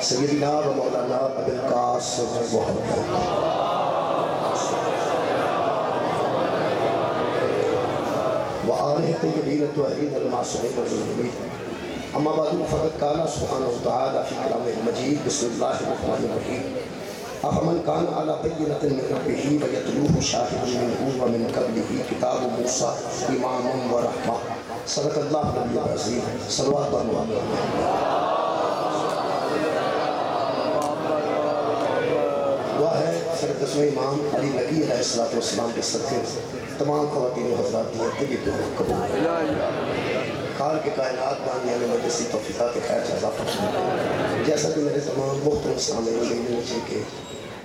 سیدنا و مولانا ابو القاسم محمد وآلہ طیبین الطاہرین المعصومین المجدین اما بعد فقد قال سبحانہ وتعالی فی کلامہ المجید بسم اللہ الرحمن الرحیم افمن کان علی بینۃ من ربہ ویتلوہ شاہد منہ ومن قبلہ کتاب موسیٰ اماما ورحمہ صدق اللہ العلی العظیم صلوات بر محمد دسویں امام علی نبی علیہ السلام کے صدقے تمام خواتین و حضرات کی طبی دعا قبول خال کے کائنات بانیان مجلسی توفیقات خیر جزا فرمائے۔ جیسا کہ میرے تمام محترم سامعین نے نیچے کے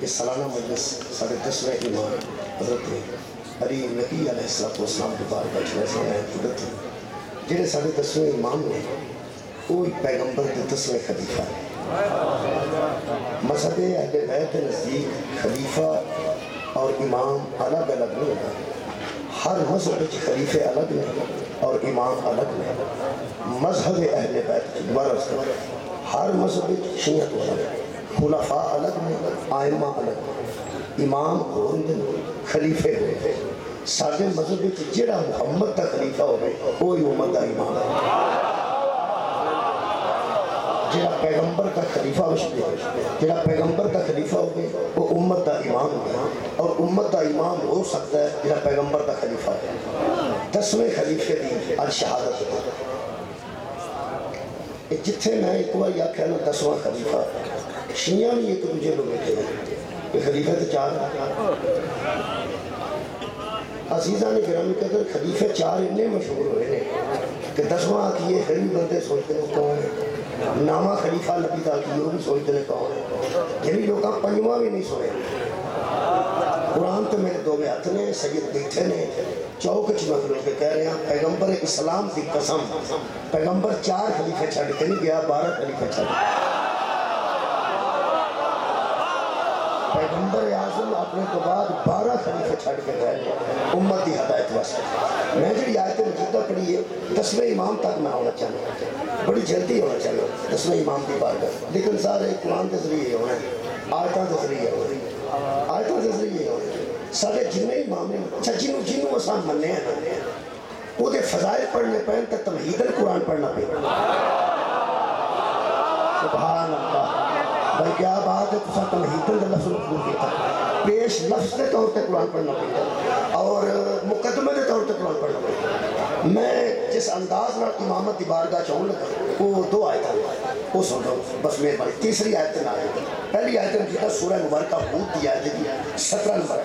یہ سالانہ مجلس ساڑھے 10ویں امام حضرت علی نبی علیہ السلام کے بارگاہ میں سامنے قدرت جنہیں ساڑھے 10ویں امام نے کوئی پیغمبر کے 10ویں خلیفہ ہے۔ مذہب اہل بیت نزدیک خلیفہ اور امام الگ الگ نہیں ہوتا، ہر مذہب کی خلیفے الگ نہیں اور امام الگ نہیں۔ مذہب اہل بیت ورث ہر مذہب شیعت الگ، خلفاء الگ نہیں، ائمہ الگ، امام اور خلیفے ہوئے۔ سارے مذہب کی جڑا محمد کا خلیفہ ہوئے کوئی امت کا امام ہے، جڑا پیغمبر کا خلیفہ جڑا پیغمبر کا خلیفہ ہو گئے وہ امت کا امام ہو گیا، اور امت کا امام ہو سکتا ہے جڑا پیغمبر کا خلیفہ ہے۔ 10ویں خلیفے کی الشہادت جتھے میں ایک بار یا کہنا 10واں خلیفہ شیعہ بھی ایک دوجے لوگ بیٹھے ہیں کہ خلیفہ تو 4 عزیزہ نے گرامی قدر خلیفے 4 اتنے مشہور ہوئے ہیں کہ 10واں کی یہ خلیفہ بندے سوچتے ہیں کون ہے، نامہ خلیفہ نبی دا کی وہ بھی سوچتے ہیں کون ہے، جنہی لوگاں 5واں بھی نہیں سوئے۔ قرآن تو میرے 2 ہاتھ نے سید بیٹھے نے چوک چمک لوگ کہہ رہے ہیں پیغمبر اسلام دی قسم پیغمبر 4 خلیفے چھڑ کے نہیں گیا، 12 خلیفے چھڑ پیغمبر اعظم اپنے تو بعد 12 خلیفے چھڑ کے گئے امت دی ہدایت واسطے۔ میں جڑی آیت مجیدہ پڑھی ہے 10ویں امام تک میں ہونا چاہتا، بڑی جلدی ہونا چاہتا 10ویں امام کی بارگاہ، لیکن سارے قرآن کے ذریعے ہونا ہے، آیتاں کے ذریعے ہونا ہے، آیتاں کے ذریعے ہونا ہے۔ سارے جنہیں امام ہیں اچھا جنہوں اسان مننے ہیں وہ دے فضائل پڑھنے پہن تک تمہید القرآن پڑھنا پہ سبحان اللہ بھائی کیا بات ہے، تسا تمہید لفظ مقبول کیتا پیش لفظ کے طور پہ قرآن پڑھنا پہ اور مقدمے کے طور پہ قرآن پڑھنا پہ۔ میں جس انداز میں امامت دی بارگاہ چاہوں لگا وہ 2 آیتیں وہ سن رہا ہوں بس مہربانی۔ تیسری آیت نہ آئے، پہلی آیت مجیدہ سورہ مبارکہ ہود دی آیت دی 17 نمبر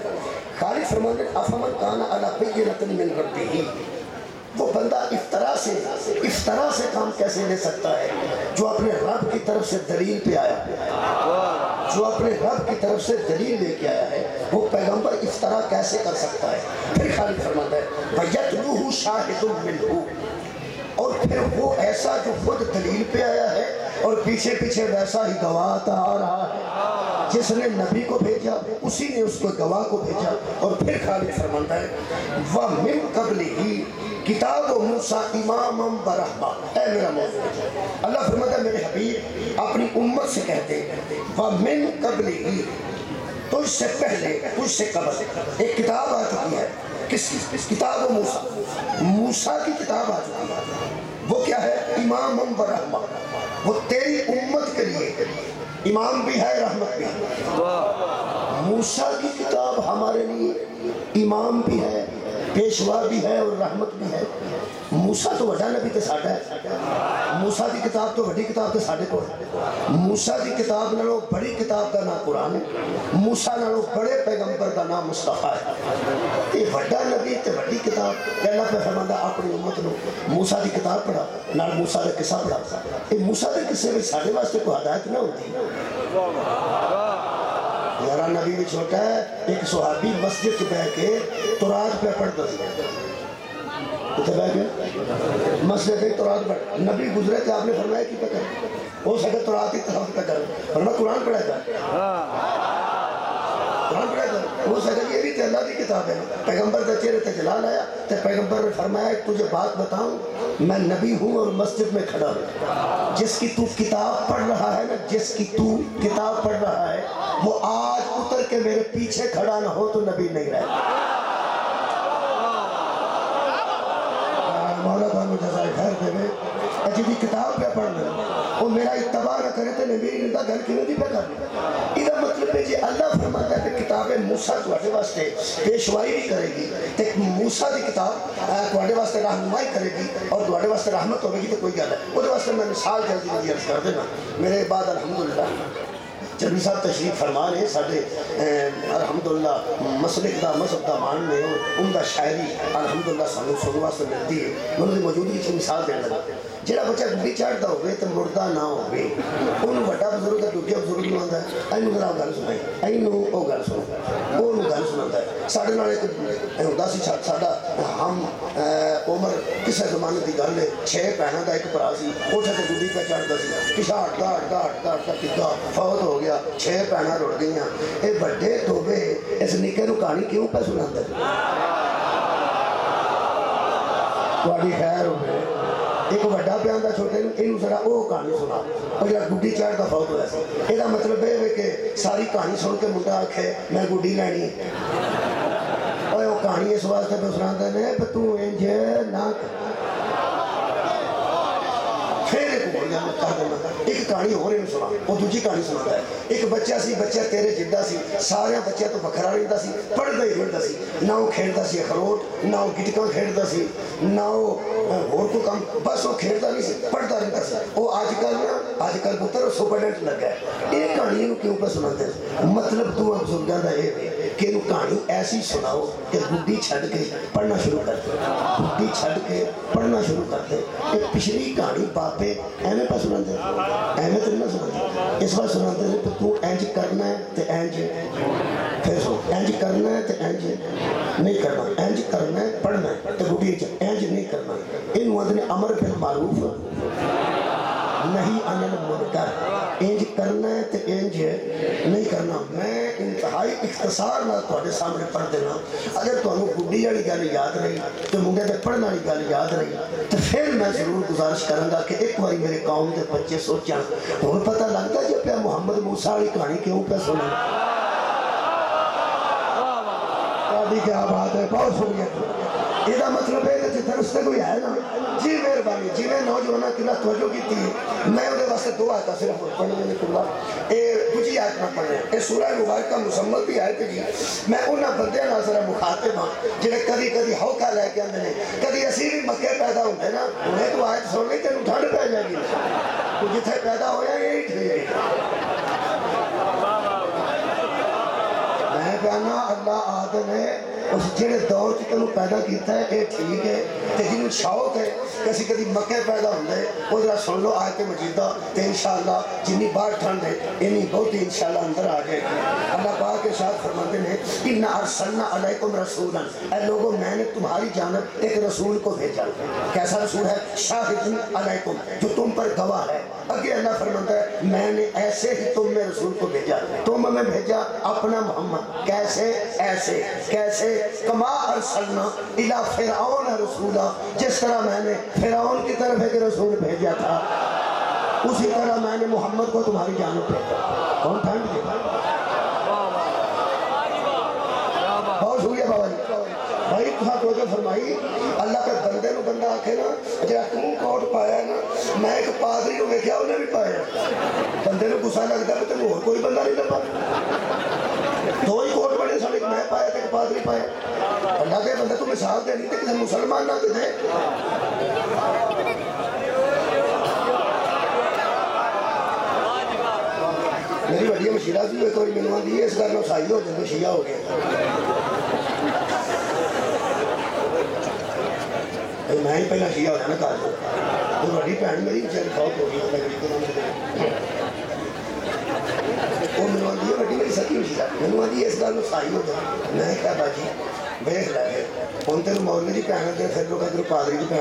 خالق فرماتے ہیں افمن کان علی بینۃ من ربہ، وہ بندہ افطرا سے کام کیسے لے سکتا ہے جو اپنے رب کی طرف سے دلیل پہ آیا، جو اپنے رب کی طرف سے دلیل لے کے آیا ہے وہ پیغمبر افطرا کیسے کر سکتا ہے؟ پھر خالق فرماتا ہے وَيَتْلُوهُ شَاهِدٌ مِّنْهُ، اور پھر وہ ایسا جو خود دلیل پہ آیا ہے اور پیچھے پیچھے ویسا ہی گواہ آ رہا ہے، جس نے نبی کو بھیجا اسی نے اس کو گواہ کو بھیجا۔ اور پھر خالق فرماتا ہے وَمِن قَبْلِهِ کتاب و موسیٰ اماما برحمہ، اے میرا موضوع اللہ فرماتا ہے میرے حبیب اپنی امت سے کہتے وَمِن قَبْلِهِ، تجھ سے پہلے تجھ سے قبل ایک کتاب آ چکی ہے، کس کتاب و موسیٰ کی کتاب آ چکی ہے، وہ کیا ہے اماما برحمہ، وہ تیری امت کے لیے امام بھی ہے رحمت بھی ہے۔ موسیٰ کی کتاب ہمارے لیے امام بھی ہے، پیشوا بھی ہے اور رحمت بھی ہے۔ موسیٰ تو وڈا نبی تے ساڈا ہے، موسیٰ کی کتاب تو وڈی کتاب تے ساڈے کو ہے۔ موسیٰ کی کتاب نالوں بڑی کتاب کا نام قرآن ہے، موسیٰ نالوں بڑے پیغمبر کا نام مصطفیٰ ہے۔ یہ وڈا نبی تے وڈی کتاب کہ اللہ پہ فرماتا اپنی امت نو موسیٰ کی کتاب پڑھا نال موسیٰ کا قصہ پڑھا۔ یہ موسیٰ کے قصے میں ساڈے واسطے کوئی ہدایت نہ ہوتی، یارا نبی بھی چھوٹا ہے۔ ایک صحابی مسجد کے بیٹھ کے تورات پہ پڑھتا تھا، کتنے بیٹھ کے مسجد کے تورات پڑھ، نبی گزرے تھے آپ نے فرمایا کی پتہ ہو سکے تورات کی طرف پہ کر فرمایا قرآن پڑھا تھا، قرآن پڑھا تھا، ہو سکے یہ بھی تے اللہ کی کتاب ہے. پیغمبر کے چہرے تے جلال آیا تو پیغمبر نے فرمایا تجھے بات بتاؤں میں نبی ہوں اور مسجد میں کھڑا ہوں. جس کی تو کتاب پڑھ رہا ہے نا, جس کی تو کتاب پڑھ رہا ہے وہ آج اتر کے میرے پیچھے کھڑا نہ ہو تو نبی نہیں رہے. مولا تعالیٰ جزائے خیر دے جی کتاب پہ پڑھنا وہ میرا اتباع نہ کرے تو نبی نے گل کیوں نہیں پہ کرنی. یہ مطلب ہے جی اللہ فرماتا ہے کہ کتاب موسیٰ تواڈے واسطے پیشوائی بھی کرے گی تے موسیٰ دی کتاب تواڈے واسطے رہنمائی کرے گی اور تواڈے واسطے رحمت ہوے گی تو کوئی گل ہے. وہ واسطے میں مثال جلدی عرض کر دینا. میرے بعد الحمدللہ چلوی صاحب تشریف فرما نے سارے الحمدللہ مسلک دا مذہب دا ماننے اور عمدہ شاعری الحمدللہ سانوں سننے واسطے ملتی ہے. انہوں نے موجودگی سے مثال دینا لگا. جڑا بچہ گڈی چڑھتا ہوئے تو مردہ نہ ہوئے انہوں وڈا بزرگ دوجے بزرگ نوں آندا ہے اینوں ذرا گل سنائی اینوں او گل سنا وہ گل سناتا ہے. ساڈے نال ایک ہوندا سی ساڈا ہم عمر کسے زمانے دی گل ہے 6 بہناں دا ایک بھرا سی اوٹھے تے گڈی پہ چڑھدا سی پیچھے ہٹدا کتا فوت ہو گیا 6 بہناں رڑ گئیاں. اے بڑے توبے اس نکے نوں کہانی کیوں پہ سناندے تواڈی خیر ہوے. ایک وڈا پہ آندا چھوٹے نوں اینوں ذرا او کہانی سنا اور جڑا گڈی چڑھدا فوت ہویا سی. یہ مطلب یہ ہے کہ ساری کہانی سن کے منڈا آکھے میں گڈی لینی اوے وہ کہانی اس واسطے پہ سناندے نے کہ تو انج نہ پھر ایک ہو گیا میں کہہ دینا ایک کہانی ہو رہی سنا وہ دوجی کہانی سناتا ہے. ایک بچہ سی بچہ تیرے جدہ سی سارے بچے تو بکھرا رہتا سی پڑھتا ہی رہتا سی نہ وہ کھیلتا سی اخروٹ نہ وہ گٹکاں کھیلتا سی نہ وہ اور کوئی کام بس وہ کھیلتا نہیں سی پڑھتا رہتا سی. وہ آج کل پتر سپرڈنٹ لگا ہے. یہ کہانی کیوں پہ سناتے مطلب تو بزرگوں کا یہ کہ یہ کہانی ایسی سناؤ کہ گڈی چھڈ کے پڑھنا شروع کرتے گڈی چھڈ کے پڑھنا شروع کرتے. یہ پچھلی کہانی باپے ایویں پہ سناتے ایویں تو نہ سناتے اس بار سناتے ہیں تو انج کرنا ہے تو انج پھر سو انج کرنا ہے تو انج نہیں کرنا انج کرنا ہے پڑھنا ہے تو گڈی انج نہیں کرنا. یہ آدھے امر بالمعروف نہیں عن المنکر. انج کرنا ہے تو انج نہیں کرنا. میں انتہائی اختصار نال تواڈے سامنے پڑھ دینا. اگر تمہیں گڈی والی گل یاد رہی تو منڈے تے پڑھن والی گل یاد رہی تو پھر میں ضرور گزارش کروں گا کہ ایک باری میرے قوم کے بچے سوچاں ہن پتہ لگتا جب پہ محمد موسیٰ والی کہانی کیوں پہ سنیں. کیا بات ہے بہت شکریہ. یہ مطلب ہے کہ درس سے کوئی ہے نا جی مہربانی جی میں نوجوانوں کی توجہ کی تھی. میں وہ واسطے 2 آیت صرف پڑھنے میں کھلا یہ کچھ آیت نہ پڑھنے یہ سورہ مبارکہ مسمل بھی آیت جی. میں انہوں بندے نہ ذرا مخاطب ہاں جہاں کدی کدی ہوکا لے کے آتے ہیں کدی اسی بھی مکے پیدا ہوتے نا انہیں تو آیت سن لی تینوں ٹھنڈ پہ جائے گی تو جتنے پیدا ہوا یہی ٹھیک. میں کہنا اللہ آدم ہے اس جڑے دور کی تینوں پیدا کیتا ہے یہ ٹھیک ہے کہ جنہوں شوق ہے کسی کدی مکے پیدا ہوتا ہے وہ ذرا سن لو آیت مجیدہ تو انشاءاللہ جنی باہر ٹھنڈ ہے انہی بہت انشاءاللہ اندر آ جائے گی. اللہ پاک کے ساتھ فرماتے ہیں اِنَّا أَرْسَلْنَا عَلَيْكُمْ رَسُولًا اے لوگوں میں نے تمہاری جانب ایک رسول کو بھیجا. کیسا رسول ہے؟ شاہد علیکم جو تم پر گواہ ہے. اگے اللہ فرماتا ہے میں نے ایسے ہی تم میں رسول کو بھیجا. تم میں بھیجا اپنا محمد کیسے ایسے کیسے کما ارسلنا الی فرعون رسولا جس طرح میں نے فرعون کی طرف ایک رسول بھیجا تھا اسی طرح میں نے محمد کو تمہاری جانب بھیجا. کون ٹھنڈ دے بہت شکریہ بابا جی. بھائی تھا توجہ فرمائی اللہ پہ بندے نو بندہ آکھے نا جہاں تم کوٹ پایا ہے نا میں ایک پادری نو ویکھیا انہیں بھی پایا بندے نو غصہ لگتا ہے تینوں اور کوئی بندہ نہیں لبا 2 ہی کوٹ بنے سن ایک میں پایا تو ایک پادری پایا. اللہ کے بندے تو مثال دینی تھی کسی مسلمان نہ دے. میری وڈی مشیرہ سی ایک بار مینوں آندی ہے اس گل نال عیسائی ہو جاندے شیعہ ہو گئے. میں ہی پہلا شیعہ ہویا نا کال وہ وڈی بھن میری بیچاری فوت ہو گئی وہ مینوں آندی ہے وڈی میری سکی مشیرہ مینوں آندی ہے اس گل نال عیسائی ہو جاندے. میں کہا باجی ویکھ لے ہن تینوں مولوی دی بھن تے پھر لوگ ادھر پادری دی بھن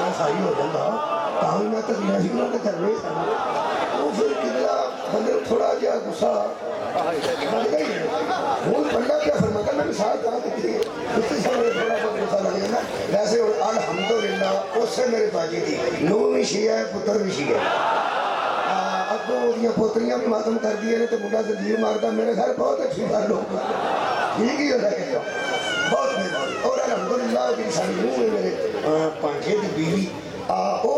عیسائی ہو جاتا تاں میں تقریر سی انہاں دے گھر میں وہ پھر قبلہ بندے تھوڑا جہا موسا بن گئی ہے ہوں بندہ کیا فرماتا میں مثال کہاں دیتی ہے اس سے میرے تھوڑا بہت غصہ لگے نا ویسے الحمدللہ اس سے میرے باجی تھی نو بھی شیعہ ہے پتر بھی شیعہ ہے اگوں وہ پوتریاں بھی ماتم کر دیے نے تو منڈا زنجیر مارتا میرے گھر بہت اچھی بات لوگ ٹھیک ہی ہوتا ہے بہت مہربانی اور الحمدللہ کہ ساری نو ہے میرے پانچے کی بیوی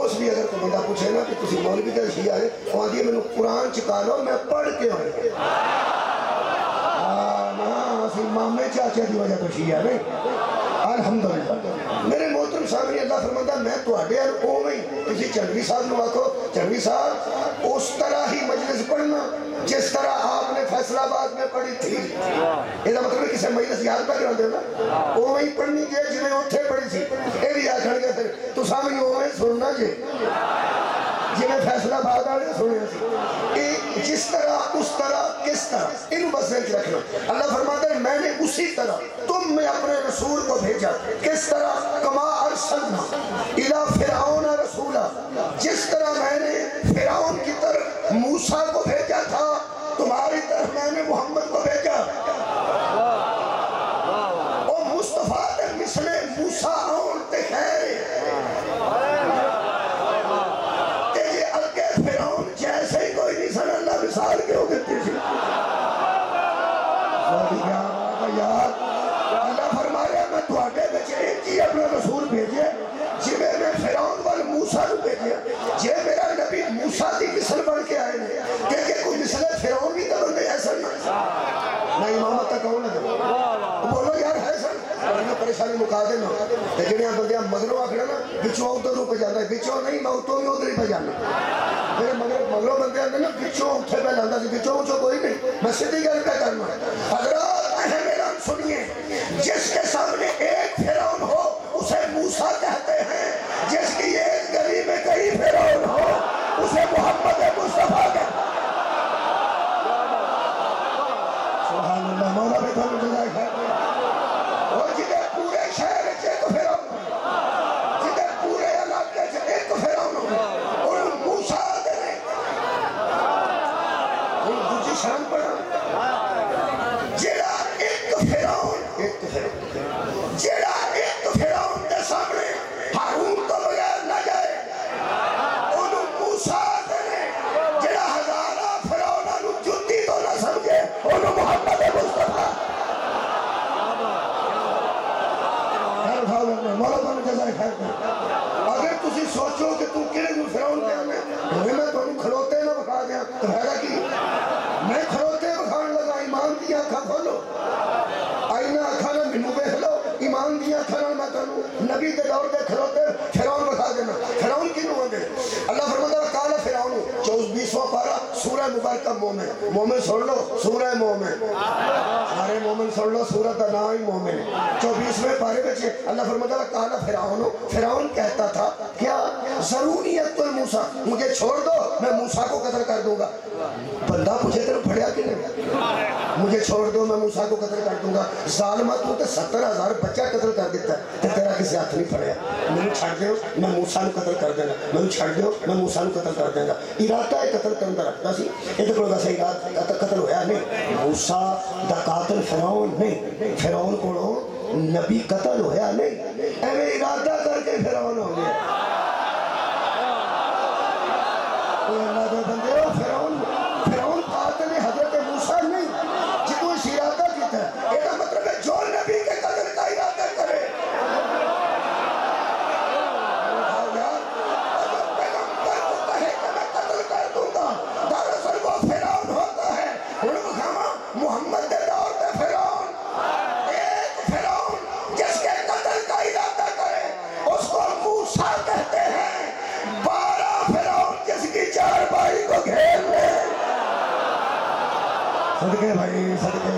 اس بھی اگر کوئی بندہ پوچھے نا کہ تسی مولوی کا شیعہ ہے وہ آدھی ہے میں قرآن چکا لو میں پڑھ کے ہوئے مامے چاچے کی وجہ تو شیعہ نہیں الحمدللہ میرے محترم سامنے اللہ فرماتا میں تواڈے ال اوویں کسی چنگی صاحب نو آکھو چنگی صاحب اس طرح ہی مجلس پڑھنا جس طرح آپ نے فیصل آباد میں پڑھی تھی یہ مطلب ہے کسی مجلس یاد پہ کرا دینا اوویں پڑھنی جے جویں اوتھے پڑھی تھی اے بھی آکھن گے پھر تو سامنے اوویں سننا جے جی میں فیصل آباد والے سنیا سی جس طرح اس طرح کس طرح انہوں بس ذہن رکھنا اللہ فرماتا ہے میں نے اسی طرح تم میں اپنے رسول کو بھیجا کس طرح کما ارسلنا الی فرعون رسولا جس طرح میں نے فرعون کی طرف موسیٰ کو بھیجا تھا تمہاری طرف میں نے محمد کو بھیجا او مصطفیٰ تے مثل موسیٰ آن تے خیر مثال کے ہو گئے تھی اللہ فرمایا میں تواڈے وچ ایک ہی اپنا رسول بھیجے جی میں فرعون وال موسیٰ کو بھیجے جے میرا نبی موسیٰ دی مثل بن کے آئے ہیں کہ کوئی مثل فرعون بھی تو بندے ایسا نہیں امامت تک کون ہے بولو یار ہے سر پریشانی مکا دینا جہاں بندیاں مگروں آخنا نا بچوں ادھر پہ جانا ہے بچوں نہیں میں اتوں بھی ادھر ہی پہ جانا میرے مگروں بندے آتے نا بچوں اتنے پہ جانا سی بچوں اچھوں کوئی نہیں میں سیدھی گل پہ کرنا حضرات اہم اعلان سنیے جس کے سامنے ایک فرعون ہو اسے موسیٰ کہتے ہیں جس کی ایک گلی میں کئی فرعون ہو اسے محمد مصطفیٰ کہتے ہیں سبحان اللہ مولا بھی تھا مجھے جائے خیر اور جدے پورے شہر ایک فرعون جدے پورے علاقے ایک فرعون اور موسیٰ دے دوسری شان پڑا جڑا ایک فرعون دے سامنے ہارون تو بغیر نہ جائے انہوں موسیٰ دے جڑا ہزارہ فرعونہ نو جتی تو نہ سمجھے انہوں محمد مصطفیٰ مولا تو جزائے خیر کر اگر تسی سوچو کہ تو کہے جو فرعون کہنے میں تو انہوں کھلوتے نہ بکھا دیا تو ہے گا کی میں کھلوتے بکھانے لگا ایمان دیا کھا کھولو آئینہ کھانا منو بے کھلو ایمان دیا کھانا میں تو نبی کے دور دے کھلوتے فرعون بکھا دینا فرعون کی نو آگے اللہ فرماتا ہے کالا فرعون 24واں پارہ سورہ مبارکہ مومن سن لو سورہ مومن سارے مومن سن لو سورہ دا نام ہی مومن 24ویں پارے بچے اللہ فرماتا ہے کالا فرعون کہتا تھا کیا ضروری ہے موسیٰ مجھے چھوڑ دو میں موسیٰ کو قتل کر دوں گا بندہ پوچھے تیرے پڑھیا کہ نہیں مجھے چھوڑ دو میں موسیٰ کو قتل کر دوں گا ظالمہ تو 70,000 بچہ قتل کر دیتا ہے تو تیرا کسی ہاتھ نہیں پڑھیا میں چھڑ دیو میں موسیٰ کو قتل کر دینا میں چھڑ دیو میں موسیٰ کو قتل کر دینا ارادہ ہے قتل کرنے کا رکھتا سی یہ تو کوئی ویسا ارادہ قتل ہویا نہیں موسیٰ دا قاتل فرعون نہیں فرعون کو نبی قتل ہویا نہیں ایویں ارادہ کر کے فرعون ہو گیا اللہ دے بندے فرعون قاتل حضرت موسیٰ نہیں جدو اس ارادہ کیتا ہے یہ مطلب ہے جو نبی کے قتل کا ارادہ کرے پیغمبر کو کہے کہ میں قتل کر دوں گا دراصل وہ فرعون ہوتا ہے محمد دے دور دے فرعون ایک فرعون جس کے قتل کا ارادہ کرے اس کو موسیٰ کہتے ہیں 12 فرعون جس کی 4 بھائی کو گھیر لے صدقے بھائی صدقے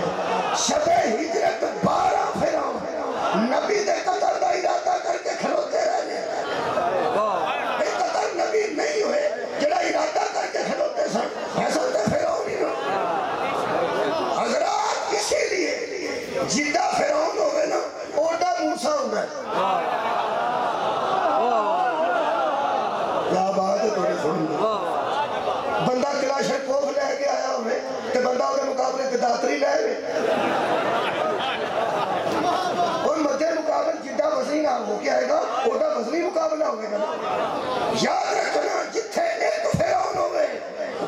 شب ہجرت 12 فرعون نبی دے قتل کا ارادہ کر کے کھلوتے رہنے یہ قتل نبی نہیں ہوئے جڑا ارادہ کر کے کھلوتے سن حسن تے فرعون ہی نو حضرات اسی لیے جدہ فرعون ہوئے نا اوڈا موسیٰ ہوگا کیا بات ہے توڑے سن بندہ کلاشر کوف لے کے آیا ہوئے تو بندہ وہ مقابلے کے داتری لے اور مدے مقابل جدہ وزنی نہ ہو کے آئے گا اوڈا وزنی مقابلہ ہوئے گا. یاد رکھنا جتھے ایک فرعون ہوئے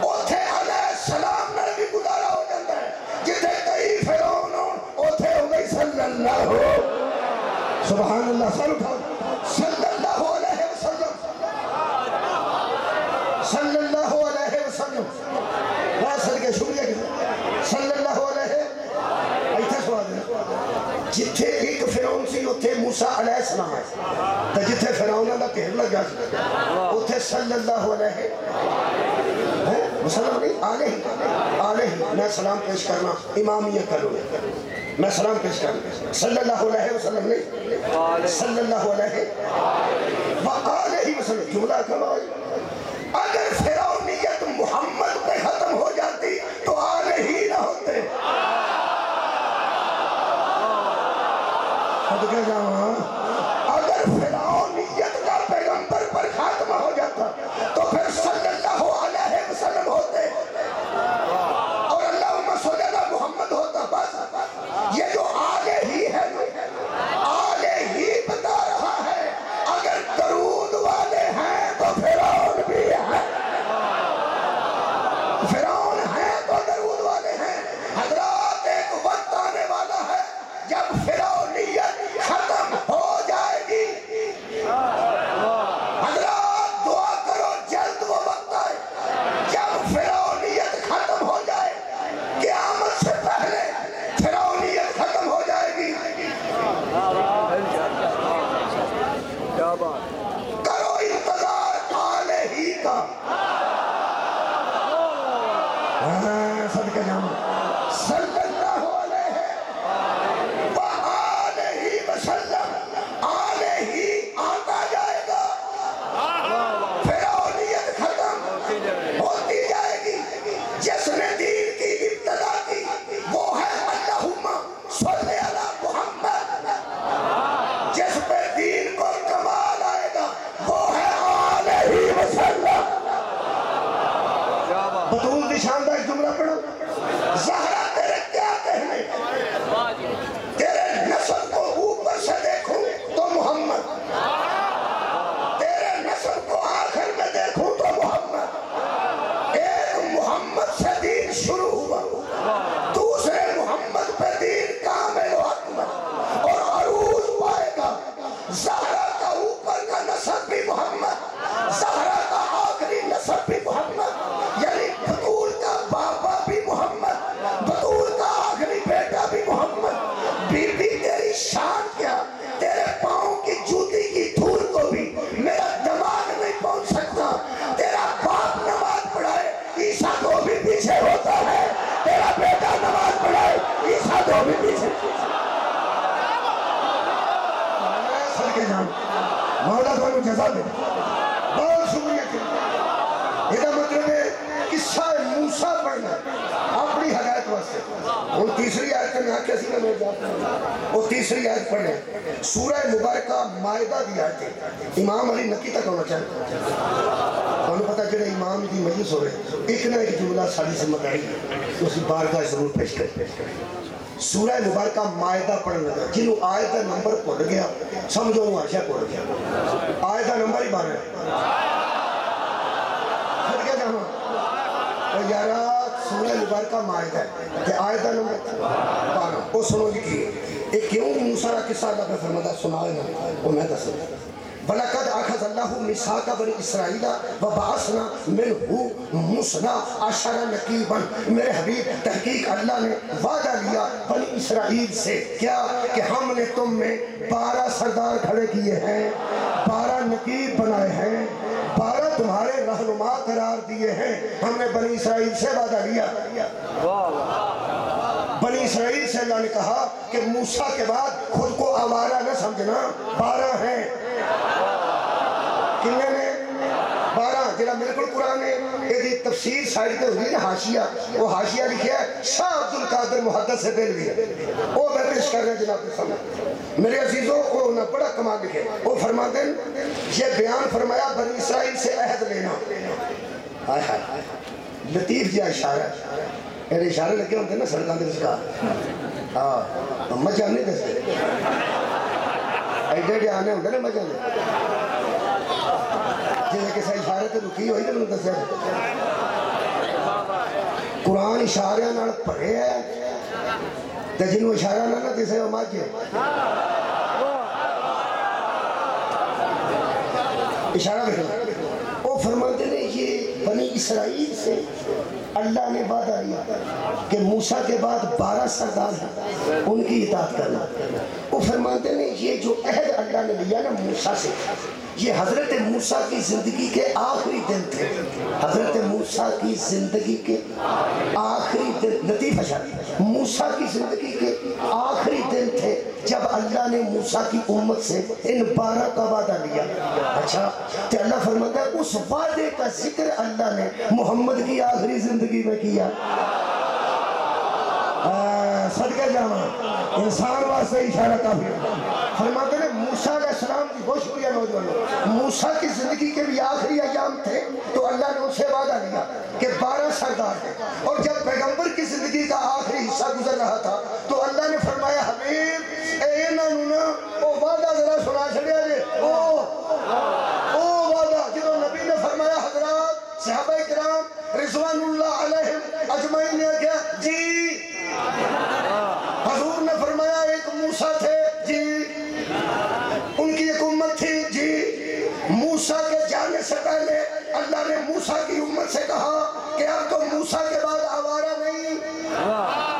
اوتھے علیہ السلام نے بھی گزارا ہو جاتا ہے. جتھے کئی فرعون ہوں اوتھے ہو گئی صلی اللہ ہو سبحان اللہ سر اٹھاؤ صلی اللہ علیہ وسلم صلی اللہ علیہ وسلم واسل کے شکریہ کی صلی اللہ علیہ ایتھا سوال ہے جتھے ایک فرعون سی اتھے موسیٰ علیہ السلام ہے تو جتھے فرعون اللہ کہر لگا اتھے صلی اللہ علیہ وسلم نہیں آلہ میں سلام پیش کرنا امامیت کروں میں سلام پیش کرنا صلی اللہ علیہ وسلم نہیں صلی اللہ علیہ وآلہ وسلم جملہ کمائی. اگر فرعونیت محمد پہ ختم ہو جاتی تو آلہ ہی نہ ہوتے. اگر فرعونیت کا پیغمبر پر خاتمہ ہو جاتا تو پھر صلی اللہ علیہ وسلم ہوتے اور اللہم صلی اللہ محمد ہوتا. بس یہ جو آلہ ہی ہے آلہ ہی بتا رہا ہے. اگر درود والے ہیں تو فرعون بھی ہے فرعون ہے تو درود والے ہیں. حضرات ایک وقت آنے والا ہے جب فرعونیت ختم ہو جائے گی. حضرات دعا کرو جلد وہ وقت آئے جب فرعونیت ختم ہو جائے. قیامت سے پہلے فرعونیت ختم ہو جائے گی. کرو انتظار آلہ ہی کا. صدقہ جانا صلی اللہ علیہ وآلہ وسلم. آلہ ہی آتا جائے گا فرعونیت ختم ہوتی جائے گی. جس نے دین کی ابتدا کی وہ ہے اللہم صلی علی محمد. جس پہ دین کو کمال آئے گا وہ ہے آلہ وسلم. بطول دی شاندار جملہ پڑھو. زہرا تیرے کیا کہنے تیرے نسل کو اوپر سے دیکھوں تو محمد تیرے نسل کو آخر میں دیکھوں تو محمد. ایک محمد سے دین شروع ہوا دوسرے محمد پہ دین کامل و اکمل اور عروج پائے گا. زہرا کا اوپر کا نسل بھی محمد زہرا کا آخری نسل بھی محمد یعنی بطول کا بابا بھی محمد بطول کا آخری بیٹا بھی محمد. بی بی تیری شان کیا تیرے پاؤں کی جوتی کی دھول کو بھی میرا دماغ نہیں پہنچ سکتا. تیرا باپ نماز پڑھائے عیسیٰ تو بھی پیچھے ہوتا ہے. تیرا بیٹا نماز پڑھائے عیسیٰ تو بھی پیچھے. صدقے جان مولا تو انہوں جزا دے بہت شکریہ کی. یہ مطلب ہے قصہ موسیٰ پڑھنا اپنی ہدایت واسطے. اور تیسری آیت میں آکے اسی میں جاتا ہوں اور تیسری آیت پڑھنے سورہ مبارکہ مائدہ دی آیت ہے. امام علی نکی تک ہونا چاہتا ہے انہوں پتا جڑے امام دی مجلس ہو رہے ایک نہ ایک جملہ ساری ذمہ داری اسی بارگاہ ضرور پیش کریں. سورہ مبارکہ مائدہ پڑھنے لگا جنہوں آیت کا نمبر پڑھ گیا سمجھو وہ عائشہ پڑھ گیا. آیت کا نمبر ہی 12 ہے. اور یارہ سورہ مبارکہ مائدہ ہے کہ آیت کا نمبر 12 وہ سنو لکھی ایک کیوں موسیٰ کا قصہ اللہ کا فرماتا سنائے نا وہ میں دس وَلَقَدْ أَخَذَ اللَّهُ مِيثَاقَ بَنِي إِسْرَائِيلَ وَبَعَثْنَا مِنْهُ مُثْنَا عَشَرَ نَقِيبًا. میرے حبیب تحقیق اللہ نے وعدہ لیا بنی اسرائیل سے کیا کہ ہم نے تم میں 12 سردار کھڑے کیے ہیں 12 نقیب بنائے ہیں 12 تمہارے رہنما قرار دیے ہیں. ہم نے بنی اسرائیل سے وعدہ لیا. بنی اسرائیل سے اللہ نے کہا کہ موسیٰ کے بعد خود کو آوارہ نہ سمجھنا 12 ہیں. کنے نے 12 جنہا ملکل قرآن ہے یہ تفسیر سائڈ کے ہوئی نا حاشیہ وہ حاشیہ لکھیا ہے شاہ عبدالقادر محدث سے دل بھی وہ میں پیش کر رہے ہیں جناب کے سامنے. میرے عزیزوں کو انہوں نے بڑا کمال لکھے وہ فرماتے ہیں یہ بیان فرمایا بنی اسرائیل سے عہد لینا. لطیف جا اشارہ میرے اشارے لگے ہوتے نا سڑکوں کے سکار ہاں مجھے نہیں دستے ایڈے ایڈے آنے ہوتے نا مجھے جی کسی اشارے سے رکی ہوئی تو میں نے دسیا قرآن اشارے پڑھے ہے تو جنہوں اشارہ نہ دسے وہ مجھے اشارہ دیکھنا وہ فرماتے ہیں یہ بنی اسرائیل سے اللہ نے وعدہ لیا کہ موسیٰ کے بعد 12 سردار ہیں ان کی اطاعت کرنا وہ فرماتے ہیں یہ جو عہد اللہ نے لیا نا موسیٰ سے یہ حضرت موسیٰ کی زندگی کے آخری دن تھے حضرت موسیٰ کی زندگی کے آخری دن لطیفہ شاہ موسیٰ کی زندگی کے آخری دن تھے جب اللہ نے موسیٰ کی امت سے ان 12 کا وعدہ لیا اچھا تو اللہ فرماتا ہے اس وعدے کا ذکر اللہ نے محمد کی آخری زندگی میں کیا صدقہ جانا انسان واسطے اشارہ کافی فرماتے ہیں موسیٰ علیہ السلام کی بہت شکریہ نوجوانوں موسیٰ کی زندگی کے بھی آخری ایام تھے تو اللہ نے ان سے وعدہ لیا کہ 12 سردار ہیں اور جب پیغمبر کی زندگی کا آخری حصہ گزر رہا تھا تو اللہ نے فرمایا حبیب اے انہوں او وعدہ ذرا سنا چھڑیا جے او وعدہ جنہوں نبی نے فرمایا حضرات صحابہ کرام رضوان اللہ علیہم اجمعین نے کیا جی حضور نے فرمایا ایک موسیٰ تھے جی ان کی ایک امت تھی جی موسیٰ کے جانے سے پہلے اللہ نے موسیٰ کی امت سے کہا کہ اب تو موسیٰ کے بعد آوارہ نہیں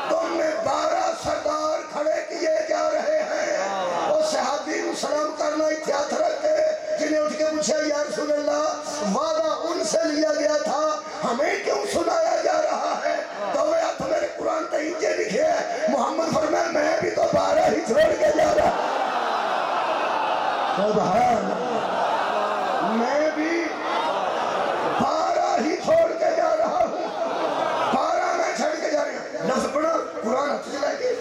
تم نے 12 سردار کھڑے کیے جا رہے ہیں اور صحابی سلام کرنا احتیاط رکھتے جنہیں اٹھ کے پوچھا یا رسول اللہ وعدہ ان سے لیا گیا تھا ہمیں کیوں سنایا جا رہا ہے تو میں اب میرے قرآن تحیجے لکھے ہیں محمد فرمایا میں بھی تو 12 ہی چھوڑ کے جا رہا سبحان میں بھی 12 ہی چھوڑ کے جا رہا ہوں 12 میں چھوڑ کے جا رہا ہوں لفظ پڑھا قرآن ہاتھ سے لائے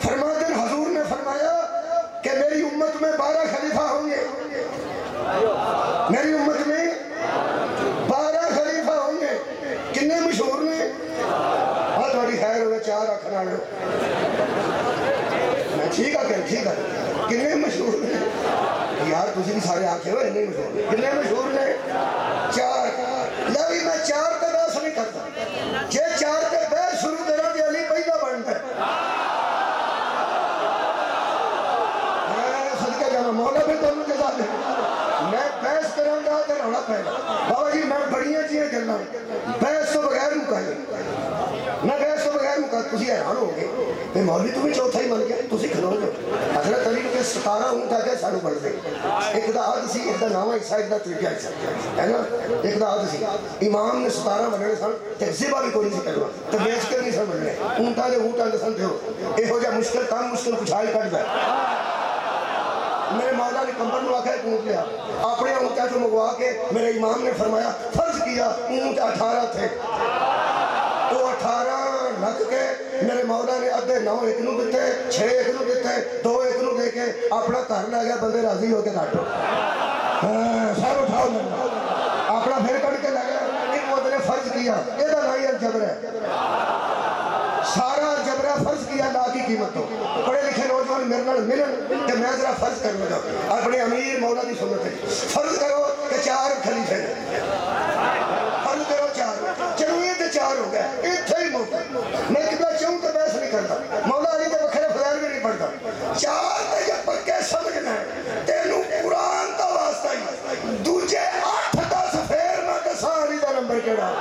فرماتے ہیں حضور نے فرمایا کہ میری امت میں 12 خلیفہ ہوں گے میری امت میں 12 خلیفہ ہوں گے کتنے مشہور نے بہت بڑی خیر ہوئے 4 آخر آنے میں ٹھیک ہے کتنے مشہور نے یار تسی بھی سارے آنکھیں ہوئے نہیں مشہور کتنے مشہور نے 4 لیوی میں 4 کا بحث نہیں کرتا یہ 4 کے بحث شروع دینا کہ علی پہلا بنتا ہے صدقہ جانا مولا بھی تو انہوں کے ساتھ ہے میں بحث کروں گا تو روڑا پہلا بابا جی میں بڑیاں چیزیں کرنا بحث تو بغیر مکائی میں بحث تو بغیر مکائی تسی حیران ہو گئے میں مولوی تمہیں چوتھا ہی بن گیا تسی کھلو جو حضرت علی کے 17 اونٹا کے سانو بڑھ دے ایک دا عاد سی ایک دا نامہ حصہ ایک دا ترکیہ حصہ ہے نا ایک دا عاد سی امام نے 17 بننے سن تقزیبہ بھی کوئی نہیں سی کرنا تو بیچ کر نہیں سن بننے اونٹا نے سن تھے ہو ایک ہو جائے مشکل کام مشکل کچھائی کٹ جائے میرے مولا نے کمبر میں آکھا ایک اونٹ لیا اپنے اونٹا جو مگوا کے میرے امام نے فرمایا فرض کیا اونٹ 18 تھے وہ 18 لگ کے میرے مولا نے ادھے 9 ایک نو دیتے 6 ایک نو دیتے 2 ایک نو دے کے اپنا گھر لے گیا بندے راضی ہو کے کاٹو سر اٹھاؤ اپنا پھر کٹ کے لے گیا ایک وہ نے فرض کیا یہ نہیں الجبر ہے سارا جبرہ فرض کیا لا کی قیمت ہو پڑھے لکھے نوجوان میرے نال ملن کہ میں ذرا فرض کر لگا اپنے امیر مولا دی سنت ہے فرض کرو کہ 4 خلیفے فرض کرو 4 چلو یہ تو 4 ہو گئے اتنے ہی موقع میں کتنا چاہوں تو بحث نہیں کرتا مولا علی کے بخیر فضائل بھی نہیں پڑھتا 4 تے جب پکے سمجھنا ہے تینوں قرآن کا واسطہ ہی دوجے 8-10 پھر میں دساں علی دا نمبر کیڑا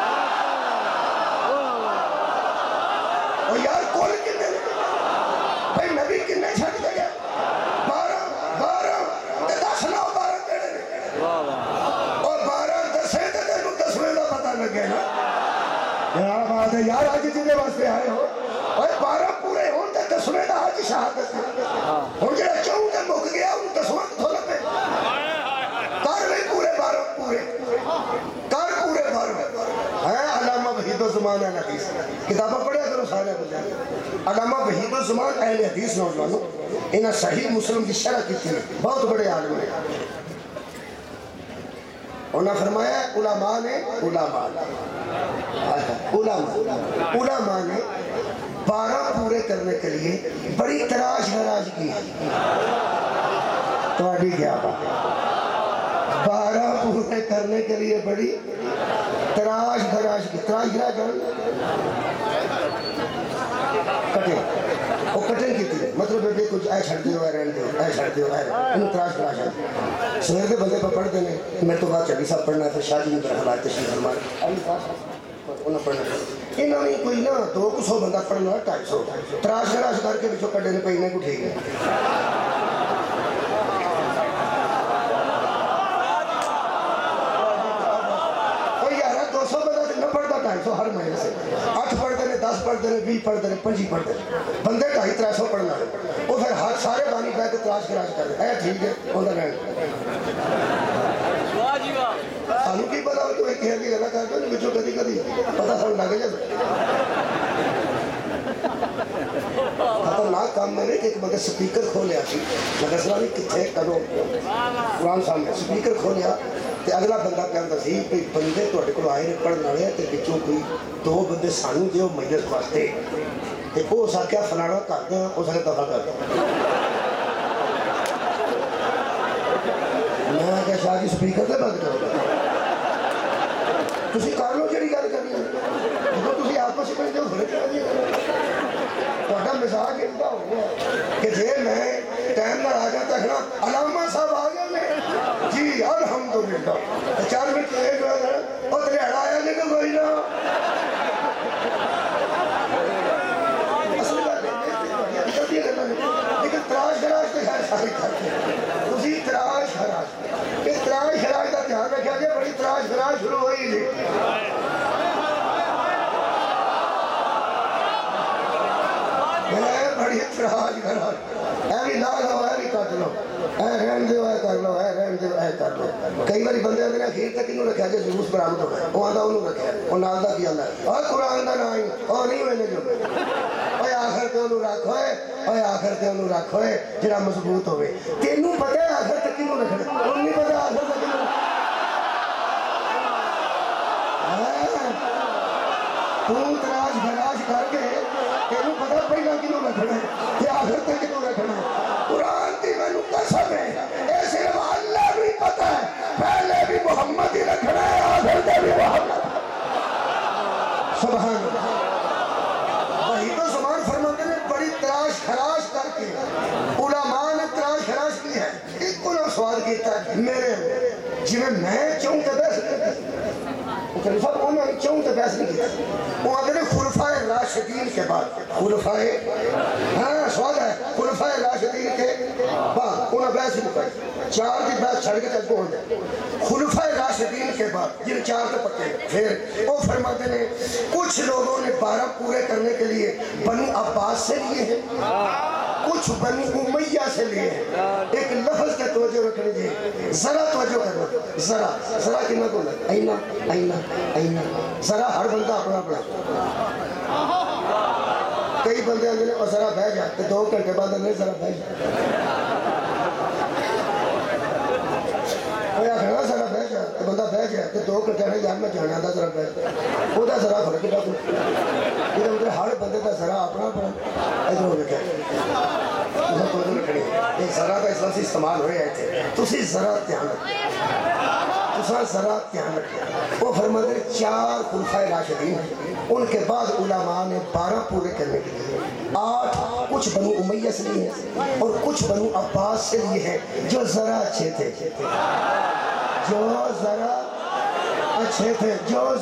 یار کول کنے بھائی نبی کنے چھٹ گیا 12 تے 10 نہ 12 کیڑے نے اور 12 دسے تے تینوں 10ویں دا پتہ لگے نا یار بات ہے یار آج جنے واسطے آئے ہو اور 12 پورے ہون تے 10ویں دا آج شہادت ہن جڑا 14 تے مک گیا ان 10واں کتھوں لبے کر بھی پورے 12 پورے کر پورے 12 ہے علامہ وحید الزمان اہل حدیث کتابیں پڑھیا کرو سارے بجے علامہ وحید الزمان اہل حدیث نوجوانوں انہیں صحیح مسلم کی شرح کی تھی بہت بڑے عالم ہیں انہوں نے فرمایا علماء نے 12 پورے کرنے کے لیے بڑی تراش گراج کی ہے. تھوڑی کیا بات؟ 12 پورے کرنے کے لیے بڑی تراش گراج کی. تراش گراج کٹنگ، وہ کٹنگ کی تھی. مطلب ہے کچھ اے چھڑ دیو، اے رہن دیو، اے چھڑ دیو، انہوں تراش گراج ہے. سویر کے بندے پر پڑھ دینے میں تو بات چلی صاحب پڑھنا ہے. پھر شاہ جی نے برخلائی تشریف فرمائے انہیں پڑھنا ہے. انہوں نے کوئی نہ 200 بندہ پڑھنا ہے 250 تراش گراج کر کے بچوں کٹے نے پہنے کو ٹھیک ہے. ہر مہینے سے 8 پڑھتے ہیں، 10 پڑھتے ہیں، 20 پڑھتے ہیں، 25 پڑھتے ہیں. بندے 250-300 پڑھنا ہے. وہ پھر ہاتھ سارے بانی پہ کے تراش گراج کر رہے ہیں. ٹھیک ہے انہوں نے سانو کی پتا ہو تو ایک ہے کہ گلا کر دو بچوں کدی کدی پتا سن لگے جب خطرناک کام میں نے کہ ایک مگر سپیکر کھولیا تھی. مگر سلام کتنے کرو قرآن سامنے سپیکر کھولیا تو اگلا بندہ کہتا سی کہ بندے تھوڑے کو آئے پڑھنے والے تو بچوں کوئی 2 بندے سانو دیو مجلس واسطے. وہ اس آخیا فلانا کرتے ہیں، اس آخیا دفعہ کرتے ہیں. میں کیا شاہ جی سپیکر سے بند کرو تھی کر لو جی گل کرنی ہے. جب تھی آپس میں جو تھوڑا مزاج ایسا ہو گیا کہ جی میں ٹائم نہ آ جاتا ہے نا علامہ صاحب آ گئے میں جی الحمدللہ 4 منٹ جو ہے وہ تریڑا آیا نہیں تو کوئی نہ لیکن تراش گراج تو خیر ساری کرتے ہیں. تھی تراش گراج اس تراش گراج کا دھیان رکھا جائے. بڑی تراش گراج شروع ہوئی تھی. بڑی تراش گراج اے بھی لا لو اے بھی کٹ لو اے رہن دیو اے کر لو اے رہن دیو اے کر لو. کئی باری بندے آتے ہیں اخیر تک انہوں رکھا جائے جلوس برآمد ہونا ہے. وہ آتا انہوں رکھا ہے وہ نال دا کی آتا ہے اور قرآن دا نہ ہی اور نہیں ہوئے جو اوے آخر تے انہوں رکھ ہوئے اوے آخر تے انہوں رکھ ہوئے جڑا مضبوط ہوئے. تینوں پتہ ہے آخر تک انہوں رکھنے انہوں نہیں پتہ آخر تک انہوں تو تراش گراج کر کے تینوں پتہ پہلا کنوں رکھنا ہے کہ آخر تک کنوں رکھنا ہے. قرآن کی میں قسم ہے اے صرف اللہ بھی پتہ ہے پہلے بھی محمد ہی رکھنا ہے آخر تک بھی محمد. سبحان اللہ. وہی تو زمان فرماتے ہیں بڑی تراش خراش کر کے علماء نے تراش خراش کی ہے. ایک کو نے سوال کیتا ہے میرے جی میں کیوں تے بحث خلیفہ انہوں نے کیوں تے بحث نہیں کیا. وہ آتے ہیں خلفائے راشدین کے بعد خلفائے سوال ہے خلفائے راشدین کے بعد انہوں نے بحث نہیں کی. 4 کی بحث چھڑ کے چل پہنچ جائے. خلفائے راشدین کے بعد جن 4 کے پکے پھر وہ فرماتے ہیں کچھ لوگوں نے 12 پورے کرنے کے لیے بنو عباس سے لیے ہیں، کچھ بنو امیہ سے لیے ہیں. ایک لفظ کا توجہ رکھنے دیئے ذرا توجہ کرنا. ذرا کنا کو لگ اینا اینا اینا ذرا ہر بندہ اپنا اپنا. کئی بندے اندر اور ذرا بہ جاتے 2 گھنٹے بعد اندر ذرا بہ جاتے ذرا بہ جائے تو بندہ بہ جائے تو 2 گھنٹے نہیں یار میں جانا تھا ذرا بہ جائے وہ ذرا فرق ادھر ادھر ہر بندے کا ذرا اپنا اپنا ادھر ہو رکھا یہ ذرا کا اس وقت استعمال ہوئے آئے تھے تو ذرا دھیان رکھیں ذرا دھیان رکھیں. وہ فرماتے ہیں 4 خلفائے راشدین ان کے بعد علماء نے 12 پورے کرنے کے لیے 8 کچھ بنو امیہ سے لیے ہیں اور کچھ بنو عباس سے لیے ہیں جو ذرا اچھے تھے جو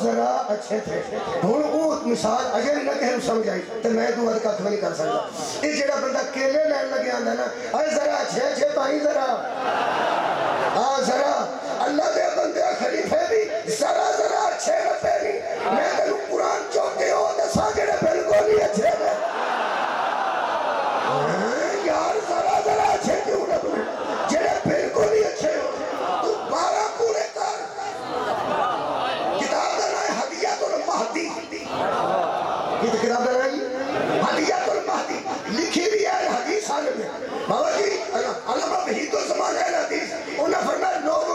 ذرا اچھے تھے. ہوں وہ مثال اگر نہ کہ سمجھ آئی تو میں تو کھ نہیں کر سکتا. یہ جڑا بندہ کیلے لین لگے آتا نا اے ذرا اچھے پائی ذرا ذرا اللہ دے بندے خلیفے بھی ذرا اچھے نہ پہنی. میں تینوں قرآن چوکے ہو دسا جڑے بالکل ہی اچھے نے یار ذرا اچھے کیوں نہ تمہیں جڑے بالکل ہی اچھے ہو تو 12 پورے کر. کتاب کا نام ہے ہدیۃ المہدی. یہ کتاب کا نام ہے ہدیۃ المہدی لکھی بھی ہے حدیث حال میں. بابا جی علامہ وحید الزمان ہے حدیث انہوں نے فرمایا لوگ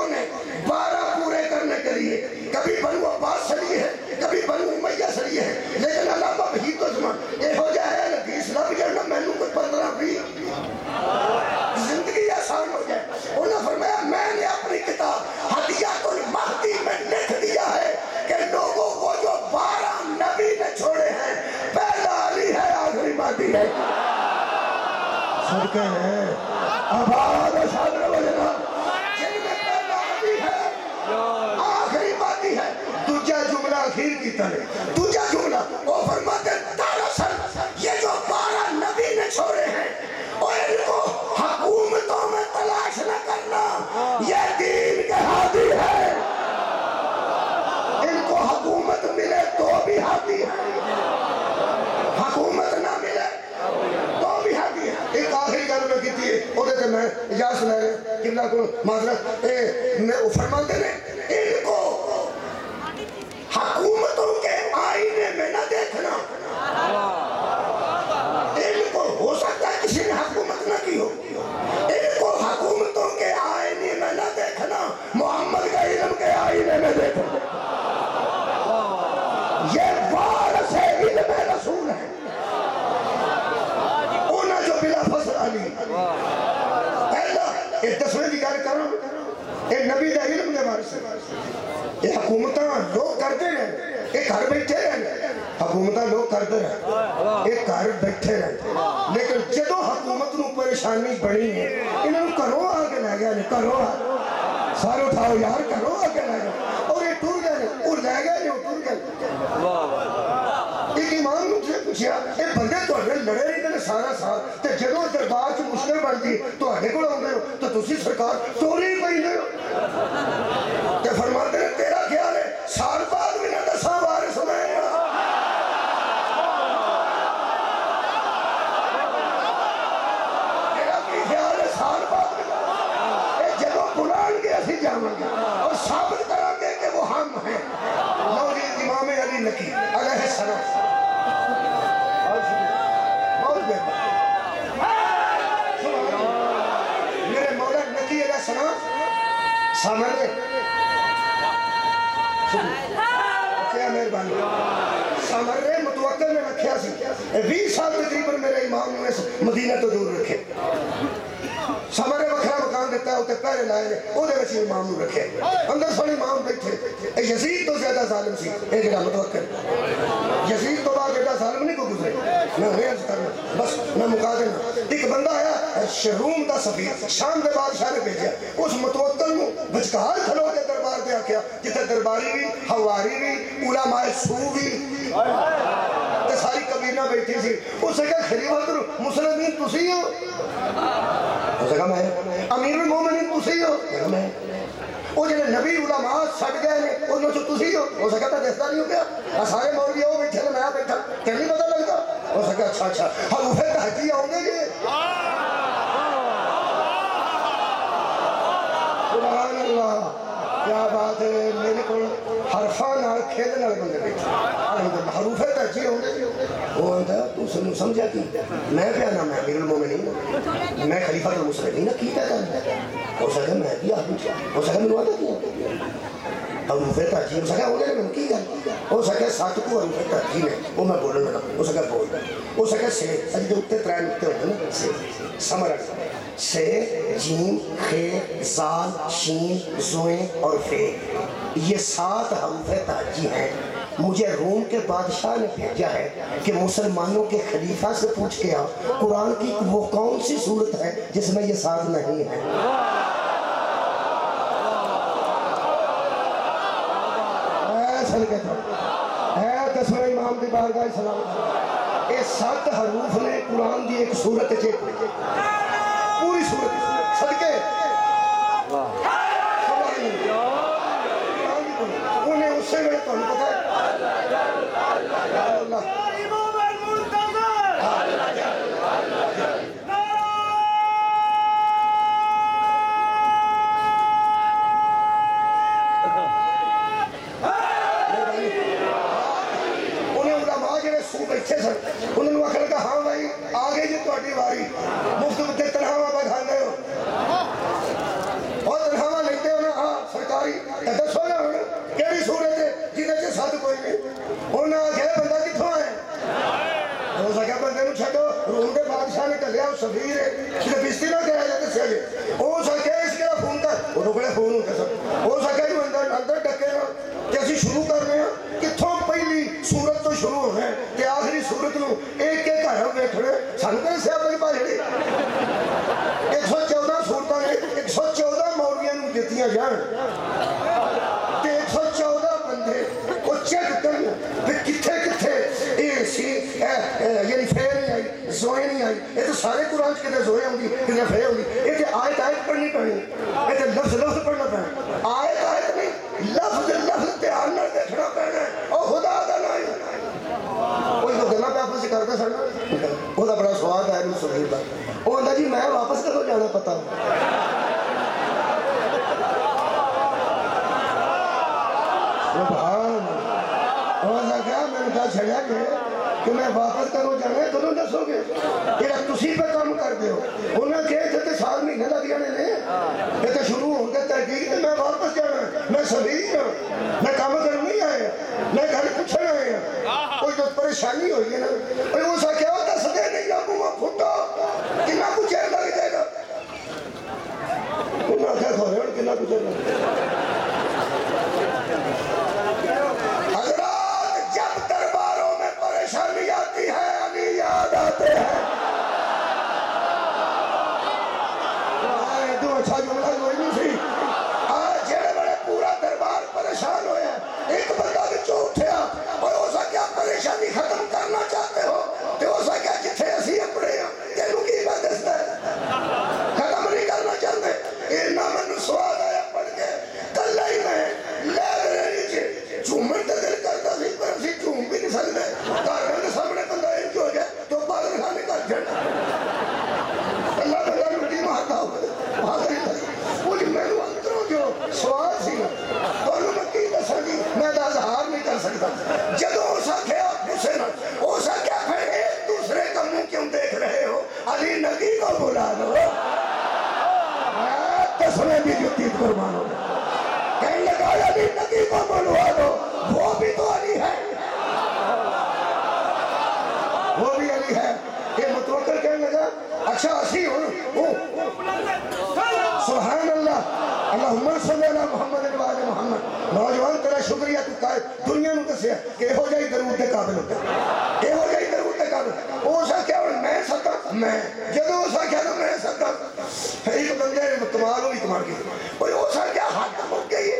صدقے ہیں آباد شادر وجنا جن میں پہلا نبی ہے آخری باقی ہے دوجا جملہ آخر کی طرح دوجا جملہ وہ فرماتے دراصل یہ جو 12 نبی نے چھوڑے ہیں اور ان کو حکومتوں میں تلاش نہ کرنا یہ دین کے ہادی ہے ان کو حکومت ملے تو بھی ہادی ہے حکومت نہ ملے تو بھی ہادی ہے ایک آخری گل میں کیتی ہے وہ دیتے میں اجازت لے رہے قبلہ کو معذرت میں فرماتے ہیں ان کو حکومتوں کے آئینے میں نہ دیکھنا ان کو ہو سکتا ہے کسی نے حکومت نہ کی ہو ان کو حکومتوں کے آئینے میں نہ دیکھنا محمد کا علم کے آئینے میں دیکھنا یہ وارث علم رسول ہے اونا جو بلا فصل علی پہلا ایک تصویر کی گل کرو ایک نبی دا علم دے وارث ہے یہ حکومتاں لوگ کرتے ہیں ایک گھر بیٹھے رہے حکومتاں لوگ کرتے رہے ایک گھر بیٹھے رہے لیکن جدو حکومت نو پریشانی بڑی ہے انہوں کرو آگے لے گیا نہیں کرو سارے اٹھاؤ یار کرو آگے لے گیا اور یہ ٹور گئے اور لے گئے نہیں ٹور گئے ایک امام نے سے پوچھا یہ بندے تو لڑے نہیں تھے سارا سال تے جدو دربار چ مشکل بنتی تو آگے کو آؤ ہو تو تسی سرکار چوری پی دے ہو تے فرماتے ہیں تیرا خیال ہے سال بعد بھی نہ دساں وارث میں تیرا کی خیال ہے سال بعد بھی جدو بلان کے اسی جاؤں گے اور ثابت کرا گے کہ وہ ہم ہیں مولوی امام علی نقی علیہ السلام میرے مولا نقی علیہ السلام سامنے کیا مہربانی سامنے متوقع میں رکھیا سی 20 سال تقریباً میرے امام نے مدینہ تو دور رکھے سامنے وکھرا مکان دیتا ہے اتنے پہرے لائے وہ دے وچی امام نو رکھے اندر سونے امام بیٹھے یزید تو زیادہ ظالم سی ایک جگہ متوقع یزید تو بعد ایڈا ظالم نہیں کو گزرے میں انہیں عرض کرنا بس میں مکا دینا ایک بندہ آیا روم دا سفیر شام دے بادشاہ نے بھیجا اس متوکل نو بچکار کھلو کے دربار دے آکھیا جتے درباری بھی حواری بھی علماء سو بھی تے ساری قبیلہ بیٹھی سی اس سے کہا خلیفہ مسلمین تسی ہو اس سے کہا میں امیر المومنین تسی ہو میں وہ جنہیں نبی علماء سٹ گئے نے انہوں سے تسی ہو وہ سے کہتا دیستا نہیں ہو گیا سارے مولوی ہو بیٹھے نے میں بیٹھا کہ نہیں پتہ لگتا وہ سے کہا اچھا اچھا حروف تہجی آؤں گے یہ سبحان اللہ کیا بات ہے میرے کو حرفان اور کھیلن والے بندے بیٹھے حروف تہجی آؤں گے وہ آندا تو سنو سمجھا کی میں پیانا میں امیر المومنین میں خلیفہ المسلمین کی کہتا ہو سکتا میں بھی آدمی ہو سکتا میں آتا کیا حروف تہجی ہو سکتا ہونے میں کی گل ہو سکتا سات کو حروف تہجی نے وہ میں بولن لگا ہو سکتا بول ہو سکتا سے اج دے اوپر ترے نقطے ہوتے نا سے سمر سے جیم خے زال شین زویں اور فے یہ 7 حروف تہجی ہیں مجھے روم کے بادشاہ نے بھیجا ہے کہ مسلمانوں کے خلیفہ سے پوچھ کے آؤ قرآن کی وہ کون سی صورت ہے جس میں یہ 7 نہیں ہے ایسا کہتا ہوں اے دسویں امام دی بارگاہ سلام یہ 7 حروف نے قرآن دی ایک صورت چیک پوری صورت صدقے انہیں اس سے میں تو نہیں پتا ہے اللہ بیٹھے سن انہوں نے آخر کہا ہاں بھائی آگے جی تہاڈی واری مفت اتنے تنخواہ پہ کھاندے ہو اور تنخواہ لیتے ہو نا ہاں سرکاری دسو نا ہوں کہڑی صورت ہے جہاں 7 کوئی نہیں انہوں نے آخیا بندہ کتوں ہے ہو سکیا بندے نو چھڈو روم کے بادشاہ نے کلیا وہ سفیر ہے کہ بستی نہ کرایا جاتے سیلے ہو سکیا اس کے فون کر وہ بڑے فون ہوتے سن ہو سکیا جو اندر ڈکے نا کہ اسی شروع کر رہے ہیں کتوں پہلی صورت تو شروع ہونا ہے کہ آخری صورت نو ایک گھر ویکھنا سانوں کہے سیاپے پا جڑے سوئے نہیں آئی. یہ تو سارے قرآن کتنے سوئے ہوں گی کتنے فے ہوں گی. یہ تو آیت آیت پڑھنی پڑنی, یہ تو لفظ لفظ پڑھنا پینا. آیت آیت نہیں, لفظ لفظ دھیان نال دیکھنا پینا. او خدا دا نام کوئی تو گلا پہ آپ سے کرتا سڑنا. وہ بڑا سواد ہے سہیل کا. وہ آتا جی میں واپس کدوں جانا پتا. میں نے کہا چھڑیا کہ میں واپس کروں جانا ہے تمہیں دسو گے یہ تسی پہ کام کرتے ہو. انہیں کہے تھے کہ 7 مہینے لگ جانے نے یہ تو شروع ہو گئے تحقیق کہ میں واپس جانا ہے. میں سبھی ہوں, میں کام کرنے نہیں آیا, میں گھر پوچھنے آیا. کوئی تو پریشانی ہوئی ہے نا, وہ سا کیا ہوتا سدے نہیں جاؤں گا پھٹا کتنا کچھ لگ جائے گا. انہیں آخیا کھولے اور کتنا کچھ لگ آتی ہے علی یاد آتے ہیں. تو اچھا جملہ کوئی نہیں سی. آج جڑے بڑے پورا دربار پریشان ہوئے ہیں, ایک بندہ بچوں اٹھیا اور ہو سکیا پریشانی ختم کرنا چاہتے ہو تو ہو سکیا جتھے اسی اپنے ہیں تینوں کی بات دستا ہے ختم نہیں کرنا چاہتے. اینا من سواد آیا پڑھ کے کلا ہی میں لائبریری سے جھومن تے دل کرتا سی پر اسی جھوم بھی نہیں سکتے. گھر کے سامنے بندہ ایک ہو جائے تو پاگل خانے کر جانا. اللہ بندہ مٹی مارتا ہو پاگل کچھ میرے اندروں جو سوال سی دونوں میں کی دسا جی میں تو اظہار نہیں کر سکتا. جدو ہو سکے آپ اسے نہ ہو سکے پھر ایک دوسرے کا منہ کیوں دیکھ رہے ہو. علی نبی کو بلا دو تسمیں بھی جتی قربان ہو. کہنے لگا علی نبی کو بلوا دو, وہ بھی تو علی ہے, وہ بھی علی ہے. یہ متوکل کہنے لگا اچھا اسی ہوں سبحان اللہ اللہم صلی اللہ محمد وآل محمد. نوجوان تیرا شکریہ تو قائد دنیا نو دسیا کہ ہو جائی درود دے قابل ہوتا ہے, ہو جائی درود دے قابل. وہ سا کیا میں سکتا میں جدو سا کیا تو میں سکتا ایک بندے نے کمال ہوئی کمال کی. وہ سا کیا حد ہو گئی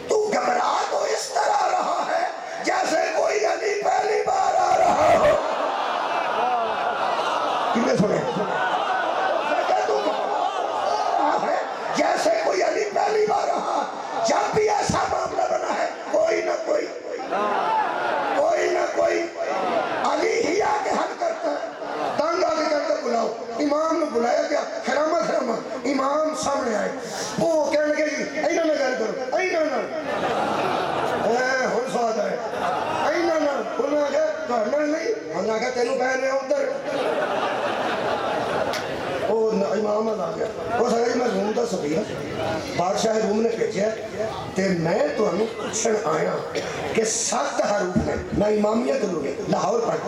تو گھبرا تو اس طرح رہا ہے جیسے کوئی علی پہلی بار آ رہا ہو. کتنے سنے جیسے کوئی علی پہلی بار رہا. جب بھی ایسا معاملہ بنا ہے کوئی نہ کوئی علی ہی آگے حل کرتا ہے. تنگ آگے کرتا بلاؤ. امام نے بلایا کیا خرامہ امام سامنے آئے. وہ کہنے لگے جی اینا نہ گل کرو اینا نہ ہن سواد آئے اینا نہ. انہوں نے کہا کرنا نہیں, انہوں نے کہا تینوں پہن رہے ادھر. امام آ گیا. وہ سارے میں روم دا سبھی بادشاہ روم نے بھیجا تے میں تو انہوں پوچھن آیا کہ 7 حروف میں میں امامیہ کروں گے لاہور پڑھ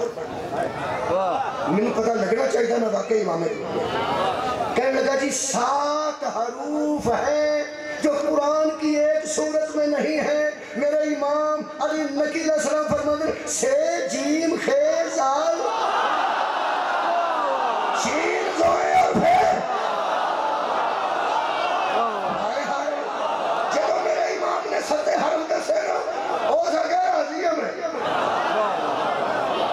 مجھے پتہ لگنا چاہیے میں واقعی امامیہ کروں. کہنے لگا جی 7 حروف ہیں جو قرآن کی ایک سورت میں نہیں ہے. میرے امام علی نقی علیہ السلام فرماتے ہیں سے جیم خے زال شین زوئے اور پھر جب میرے امام نے 7 حرف دسے نا ہو سکے راضی ہے میں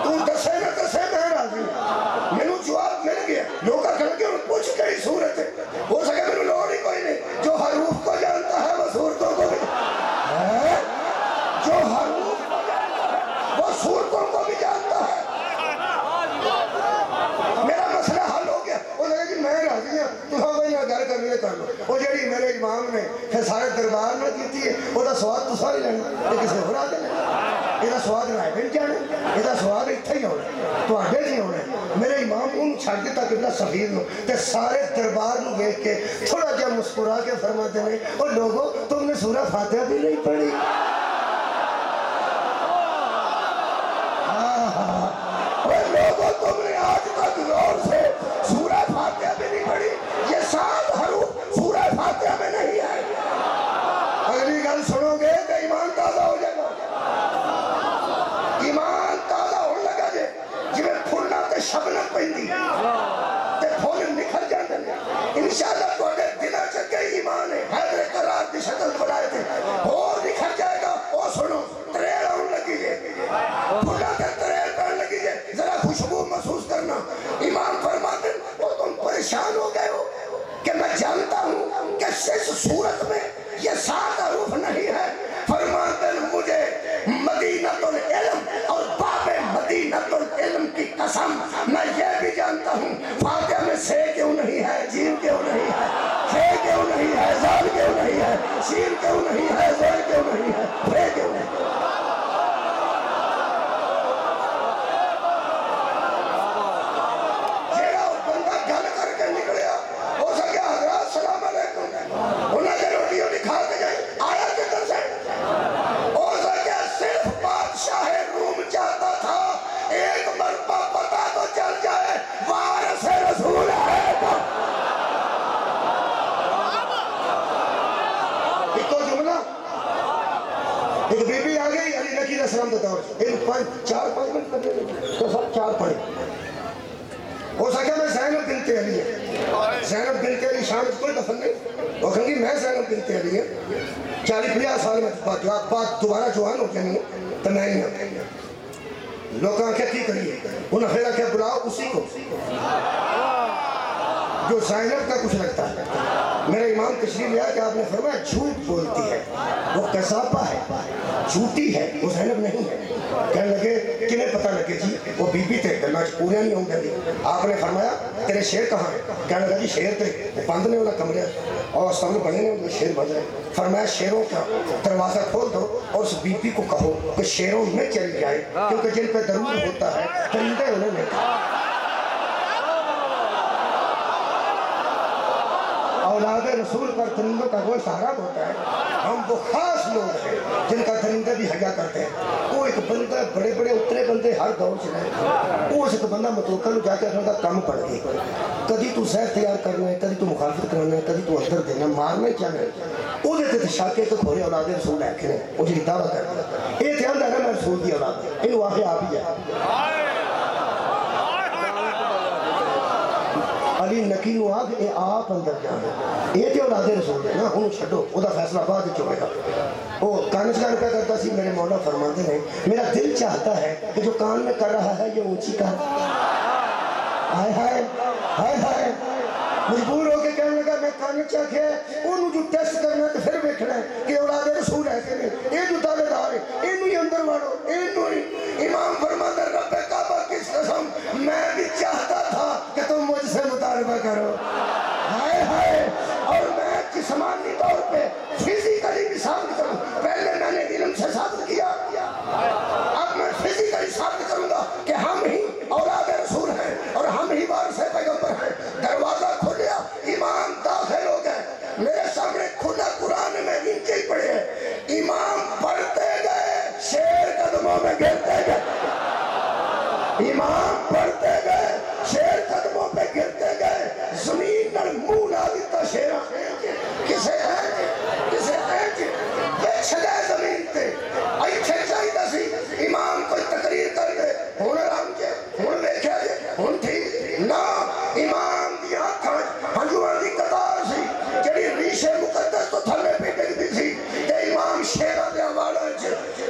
تو دسے نا دسے میں راضی ہوں. میں نے جواب مل گیا. لوگ کہنے کہ پوچھ کئی صورت ہے ہو سکے میں نے لوڑ ہی کوئی نہیں. جو حروف کو جانتا ہے وہ صورتوں کو بھی جو حروف کو جانتا ہے وہ صورتوں کو بھی جانتا ہے. میرا مسئلہ حل ہو گیا. وہ لگا کہ میں راضی ہوں تو ہاں بھائی گھر کر لیے کر لو. وہ جڑی میرے امام نے پھر سارے دربار میں کیتی ہے وہ دا سواد تو سارے لینا یہ کسی ہو رہا دینا. یہ سواد رائے بھی جانا یہ سواد اتھا ہی ہونا تو آڈے نہیں ہونا. میرے امام ان چھڑ دیتا قبلہ سفیر نو تے سارے دربار نو دیکھ کے تھوڑا جا مسکرا کے فرماتے ہیں اور لوگوں تم نے سورہ فاتحہ بھی نہیں پڑھی. لوگوں تم نے آج تک غور سے سورہ فاتحہ بھی نہیں پڑھی. یہ 7 حروف سورہ فاتحہ میں نہیں ہے. اگلی گل سنو گے تو ایمان تازہ ہو جائے گا. ایمان تازہ ہونے لگا جے جی میں پھولنا تے شبنم پہندی تے پھول نکھر جاندے نے. انشاءاللہ تواڈے دلاں چ کئی ایمان ہے حیدر قرار دی شکل بنائے تے اور نکھر جائے گا. او سنو تریل آن لگی جے پھولا تے تریل پہن لگی جے ذرا خوشبو محسوس کرنا. امام قسم میں یہ بھی جانتا ہوں فاتحہ میں سے کیوں نہیں ہے، جیم کیوں نہیں ہے، ہے کیوں نہیں ہے، زال کیوں نہیں ہے، شین کیوں نہیں ہے، زال کیوں نہیں ہے، ہے کیوں نہیں ہے۔ جیڑا بندہ گل کر کے نکلیا ہو سکے حضرات سلام علیکم انہیں کے روٹیوں دکھا کے جائے آیا کدھر سے ہو سکے صرف بادشاہ روم چاہتا تھا ایک مرتبہ پتہ تو چل جائے وارث رسول ہے تو ایک جملہ ایک بی بی آ گئی علی نقی علیہ السلام کے دور سے ایک چار پانچ منٹ کرنے تو سب چار پڑھے ہو سکے میں زینب بنت علی ہے زینب بنت علی شام کوئی دفن نہیں وہ کہیں گی میں زینب بنت علی ہے 40-50 سال میں بات دوبارہ جوان ہو جائیں گے تو میں نہیں ہوں لوگ آنکھیں کی کریے انہیں خیرہ کہ بلاؤ اسی کو جو زینب کا کچھ لگتا ہے میرے امام تشریف لیا کہ آپ نے فرمایا جھوٹ بولتی ہے وہ قذافہ ہے جھوٹی ہے وہ زینب نہیں ہے کہنے لگے کنہیں پتہ لگے جی وہ بی بی تھے گلنا پوریا نہیں ہوں گے آپ نے فرمایا تیرے شیر کہاں ہے کہنے لگا جی شیر تھے بند نے والا کمرے اور سامنے بنے نے ان شیر بند رہے فرمایا شیروں کا دروازہ کھول دو اور اس بی بی کو کہو کہ شیروں میں چلی جائے کیونکہ جن پہ درود ہوتا ہے پرندے انہیں نہیں کھا اولاد رسول پر درندوں کا گوشت حرام ہوتا ہے ہم وہ خاص لوگ ہیں جن کا درندے بھی حیا کرتے ہیں وہ ایک بندہ بڑے بڑے اترے بندے ہر دور سے رہے وہ ایک بندہ متوکل جا کے اپنا کام پڑ گئی کدی تو زہر تیار کرنا ہے کدی تو مخالفت کرنا ہے کدی تو اندر دینا مارنا چاہنا ہے وہ دیتے تھے شاکے تو کھوڑے اولاد رسول ہے کہ وہ جی دعویٰ کرتے یہ دھیان دینا میں رسول کی اولاد ہے ان واقعہ آپ ہی ہے علی نقی نو آگ اے آپ اندر جانا یہ تے اولاد رسول ہے نا انہوں چھڑو او دا فیصلہ بعد چوئے گا وہ کانچ کا رکھا کرتا سی میرے مولا فرماتے ہیں میرا دل چاہتا ہے کہ جو کان میں کر رہا ہے یہ اونچی کر ہائے ہائے ہائے ہائے مجبور ہو کے کہنے لگا میں کان چاہے انہوں جو ٹیسٹ کرنا تو پھر بیکھنا ہے کہ اولاد رسول ہے کہ نہیں یہ جو دعوے دار ہے انہوں ہی اندر وارو انہوں ہی امام فرماتے ہیں رب کعبہ کس قسم میں بھی چاہتا تھا کہ تم مجھ سے مطالبہ کرو ہائے ہائے اور میں جسمانی طور پہ فزیکلی بھی ثابت کروں پہلے میں نے علم سے ثابت کیا اب میں فزیکلی ثابت کروں گا کہ ہم ہی اولاد رسول ہیں اور ہم ہی وارث پیغمبر ہیں دروازہ کھلیا امام داخل ہو گئے میرے سامنے کھلا قرآن میں نیچے ہی پڑے امام پڑھتے گئے شیر قدموں میں گرتے گئے امام پڑھتے گئے شیر قدموں پہ گرتے گئے زمین پر منہ نہ دیتا شیرہ کسے اینچ بیچ گئے زمین پہ ایچھے چاہیے سی امام کوئی تقریر کر گئے ہون رام کے ہون دیکھے ہون تھی نا امام دی آنکھاں ہنجوان دی قطار سی جڑی ریشے مقدس تو تھلے پہ ڈگ دی سی تے امام شیرہ دے آوالا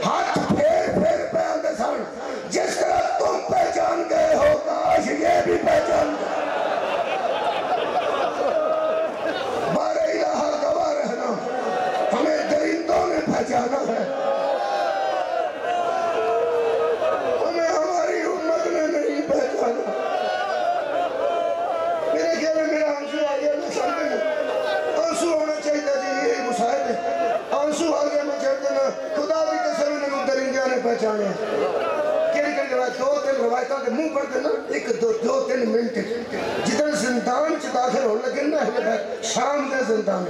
ہاتھ پھیر پھیر پہ آندے سن جس طرح تم پہچان گئے ہو کاش یہ بھی پہچان گئے بار الہ گواہ رہنا ہمیں درندوں نے پہچانا ہے ہمیں ہماری امت نے نہیں پہچانا میرے خیال میں میرا آنسو آ گیا میں سامنے میں آنسو ہونا چاہیے تھی یہی مسائل ہے آنسو آ گیا میں چھڑ دینا خدا بھی قسم انہوں درندیاں نے پہچانے دو تین روایتوں کے منہ پڑھ دینا ایک دو تین منٹ جدھر زندان چ داخل ہونے لگے نا شام دے زندان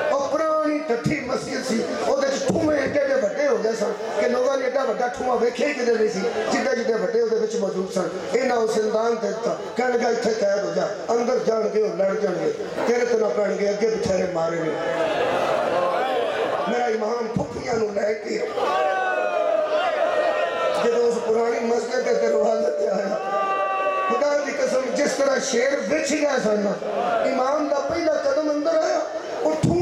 اور پرانی ٹٹھی مسجد سی وہ ٹھوئے ایڈے ایڈے بڑے ہو گئے سن کہ لوگوں نے ایڈا بڑا ٹھواں ویکھے ہی کدھر نہیں سی جدھر جدھر بڑے وہ موجود سن انہاں اس زندان دیتا کہنے لگا اتنے قید ہو جا اندر جان گے اور لڑ جان گے تیرے تو نہ پڑھ گے اگے بچھارے مارے نہیں میرا امام پھپھیاں نو لے کے جب اس پرانی مسجد کے دروازے پہ آیا خدا دی قسم جس طرح شیر بچھ گیا سنا امام دا پہلا قدم اندر آیا اٹھوں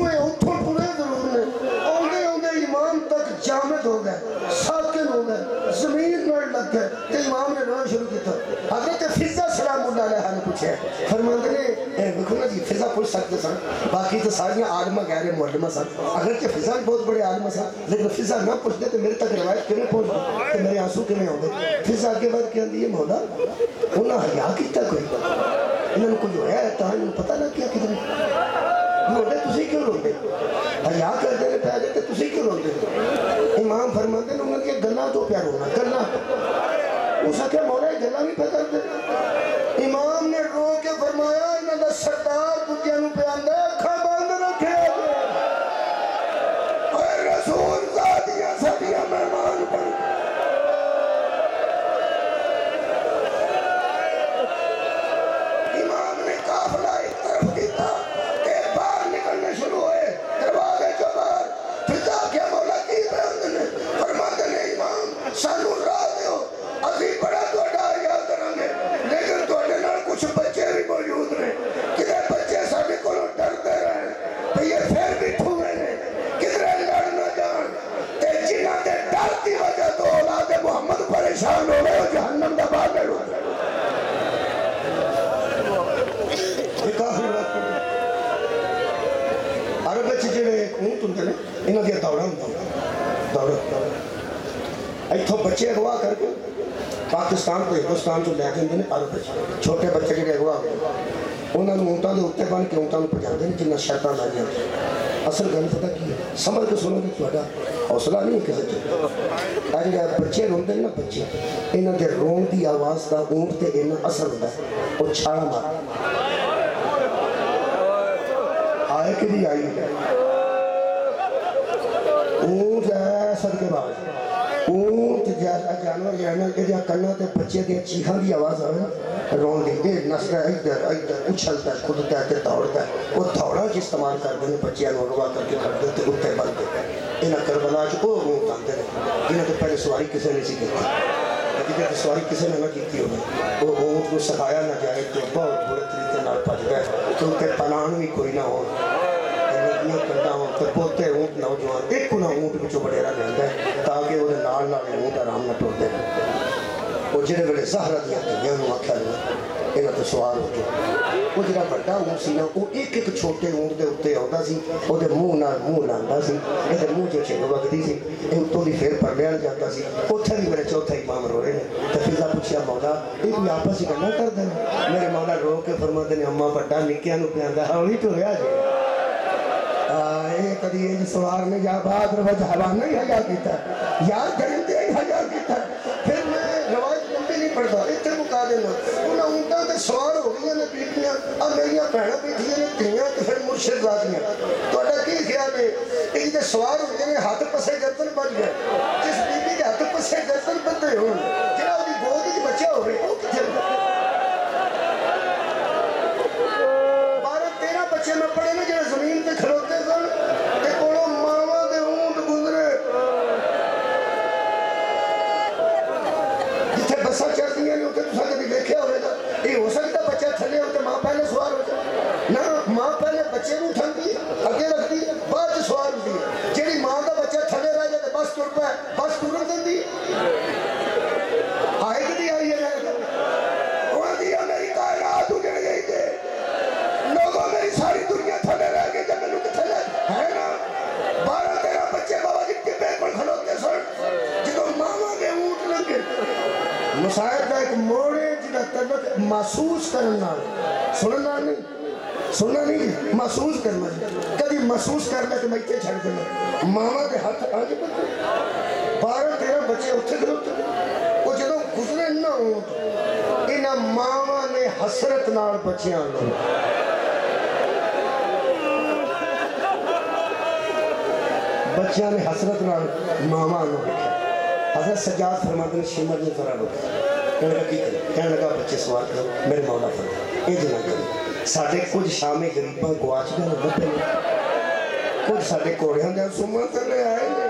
پورے ضرور نے اوندے امام تک جامد ہو گئے ساکن ہو گئے زمین میں لگ گیا تو امام نے رونا شروع کیا. حضرت فضا سلام اللہ علیہ نے پوچھا فرماتے نے دیکھو نا جی فضا پوچھ سکتے سن باقی تو سارا عالمہ غیر معلمہ سن اگرچہ فضا بھی بہت بڑے عالمہ سن لیکن فضا نہ پوچھتے تو میرے تک روایت کیوں پہنچ گئی کہ میرے آنسو کیوں آتے. فضا اگے بڑھ کے آدھی ہے مولا انہیں حیا کیتا کوئی انہوں نے کوئی ہویا ہے تاں انہوں پتہ نہ کیا کدھر روندے تسی کیوں روندے حیا کرتے ہیں پہ جاتے تسی کیوں روندے. امام فرماتے ہیں انہوں نے کہ گلا تو پیا رونا گلا اس آخیا مولا یہ گلا نہیں پہ کرتے. امام نے رو کے فرمایا انہوں نے سردار کتیاں نو پہ آندہ اکھا بند رکھے اور رسول زادیاں سبیاں مہمان بن امام نے قافلہ ایک طرف کیتا کہ باہر نکلنے شروع ہوئے دروازے جو باہر فضا کیا مولا کی بیان نے فرماتے نے امام سانو راہ دیو ابھی بڑا توڑا یاد کرانگے لیکن توڑے نال کچھ بچے بھی موجود رہے کدھر بچے ساڑھے کو ڈرتے رہے تو یہ پھر بھی ٹھوئے نے کدھر لڑ نہ جان تے جنہ دے ڈر کی وجہ تو اولاد محمد پریشان ہو گئے جہنم دا باغ لڑو. یہ کافی بات کریں عرب بچے جڑے اونٹ ہوندے نے انہاں دی دوڑا ہوندا دوڑا ایتھوں بچے اغوا کر کے پاکستان تو ہندوستان تو لے کے اندے نے عرب بچے چھوٹے بچے جڑے اغوا ہوئے انہاں نوں اونٹاں دے اوتے بن کے اونٹاں نوں بھجاندے نے جنہ شرطاں لائی ہوندیاں. اصل گل پتہ کی ہے سمجھ کے سنو کہ تہاڈا حوصلہ نہیں کسے چیز اے جڑے بچے روندے نے نا بچے انہاں دے رون دی آواز دا اونٹ تے انہاں اثر ہوندا ہے او چھاڑا مار آئے کہ نہیں آئی اونٹ ہے صدقے باز اونٹ جیسا جانور جانا کہ جہاں کرنا تے بچے دے چیخاں دی آواز آئے رون دی دے نسل ادھر اچھلتا ہے کھدتا ہے دوڑتا ہے وہ دوڑا کی استعمال کر دیں بچیاں نو اغوا کر کے کھڑ دیتے اتنے بن دیتے انہاں کربلا چ وہ اونٹ آتے ہیں جنہاں تو پہلے سواری کسی نے سی کی جہاں سواری کسی نے نہ کی ہوگی وہ اونٹ کو سکھایا نہ جائے تو بہت برے طریقے نال بھج گئے کیونکہ پلان بھی کوئی نہ ہو کرنا ہو تو پوتے اونٹ نوجوان ایک نہ اونٹ بچوں بڑیرا لیندہ ہے تاکہ وہ نال اونٹ آرام نہ ٹوٹ دے وہ جڑے بڑے زہرہ دیا کہ یہ آکھیا نہیں انہاں تو سوال ہو گیا وہ جڑا بڑا اونٹ سی نا وہ ایک ایک چھوٹے اونٹ دے اوتے آندا سی وہ دے منہ لاندا سی یہ دے منہ چ چھنگ وگدی سی یہ اتوں دی پھر پر لیان جاتا سی اوتھے بھی میرے چوتھا امام روئے نے تے فضا پوچھیا مولا یہ کوئی آپس وچ گلاں کردے نے میرے مولا رو کے فرماتے نے اما بڑا نکیاں نو پیاندا ہولی تو رہیا جی کدی یہ سوار نے یا بعد روز حوان نہیں حیا کیتا یار درندے ہی حیا کیتا پھر میں روایت لمبی نہیں پڑھتا اتنے مکا دینا انہاں اونٹاں تے سوار ہو گئی نے بیٹیاں اب میریاں بہناں بیٹھیاں نے دھیاں تے پھر مرشد لادیاں تہاڈا کی خیال ہے یہ جے سوار ہوئے نے ہاتھ پسے گردن بن گئے جس بی بی دے ہاتھ پسے گردن بندے ہون جڑا اودی گود وچ بچہ ہوے او کتھے 12-13 بچے میں پڑھے نے جڑے زمین تے کھلوتے سن تے کولوں ماواں دے اونٹ گزرے جتھے بساں چلدیاں نے اوتے تساں کدی ویکھیا ہوے گا یہ ہو سکتا بچہ تھلے ہوتے ماں پہلے سوار ہو جائے نہ ماں پہلے بچے نوں اٹھاندی اگے رکھدی بعد سوار ہوندی ہے جیڑی ماں دا بچہ تھلے رہ جائے تے بس ٹر پے بس ٹرن دیندی آئے کدی آئی ہے انہاں دی میری کائنات اجڑ گئی تے لوگوں میری ساری دنیا تھلے رہ گئی جب میں کتھے ہے نا 12-13 بچے بابا جی ٹبے پر کھلوتے سن جدوں ماواں دے اونٹ لنگے مسائل دا ایک موڑے جدا تعلق محسوس کرنا سننا نہیں محسوس کرنا کبھی محسوس کرنا کہ میں اتنے چھڑ دینا ماواں دے ہاتھ آگے بڑھتے 12-13 بچے اتنے کھلوتے وہ جدوں گزرے نہ اونٹ انہاں ماواں نے حسرت نال بچیاں لو بچیاں نے حسرت نال ماما نو دیکھا حضرت سجاد فرماتے ہیں شمر نے ذرا روکا کہنے لگا کی کرے کہنے لگا بچے سوال کرو میرے مولا فرماتے یہ جنہ کرے ساڑھے کچھ شامی غریباں گواچ گئے لگتے ہیں کچھ ساڑھے کوڑیاں دے سمہ تلے آئے ہیں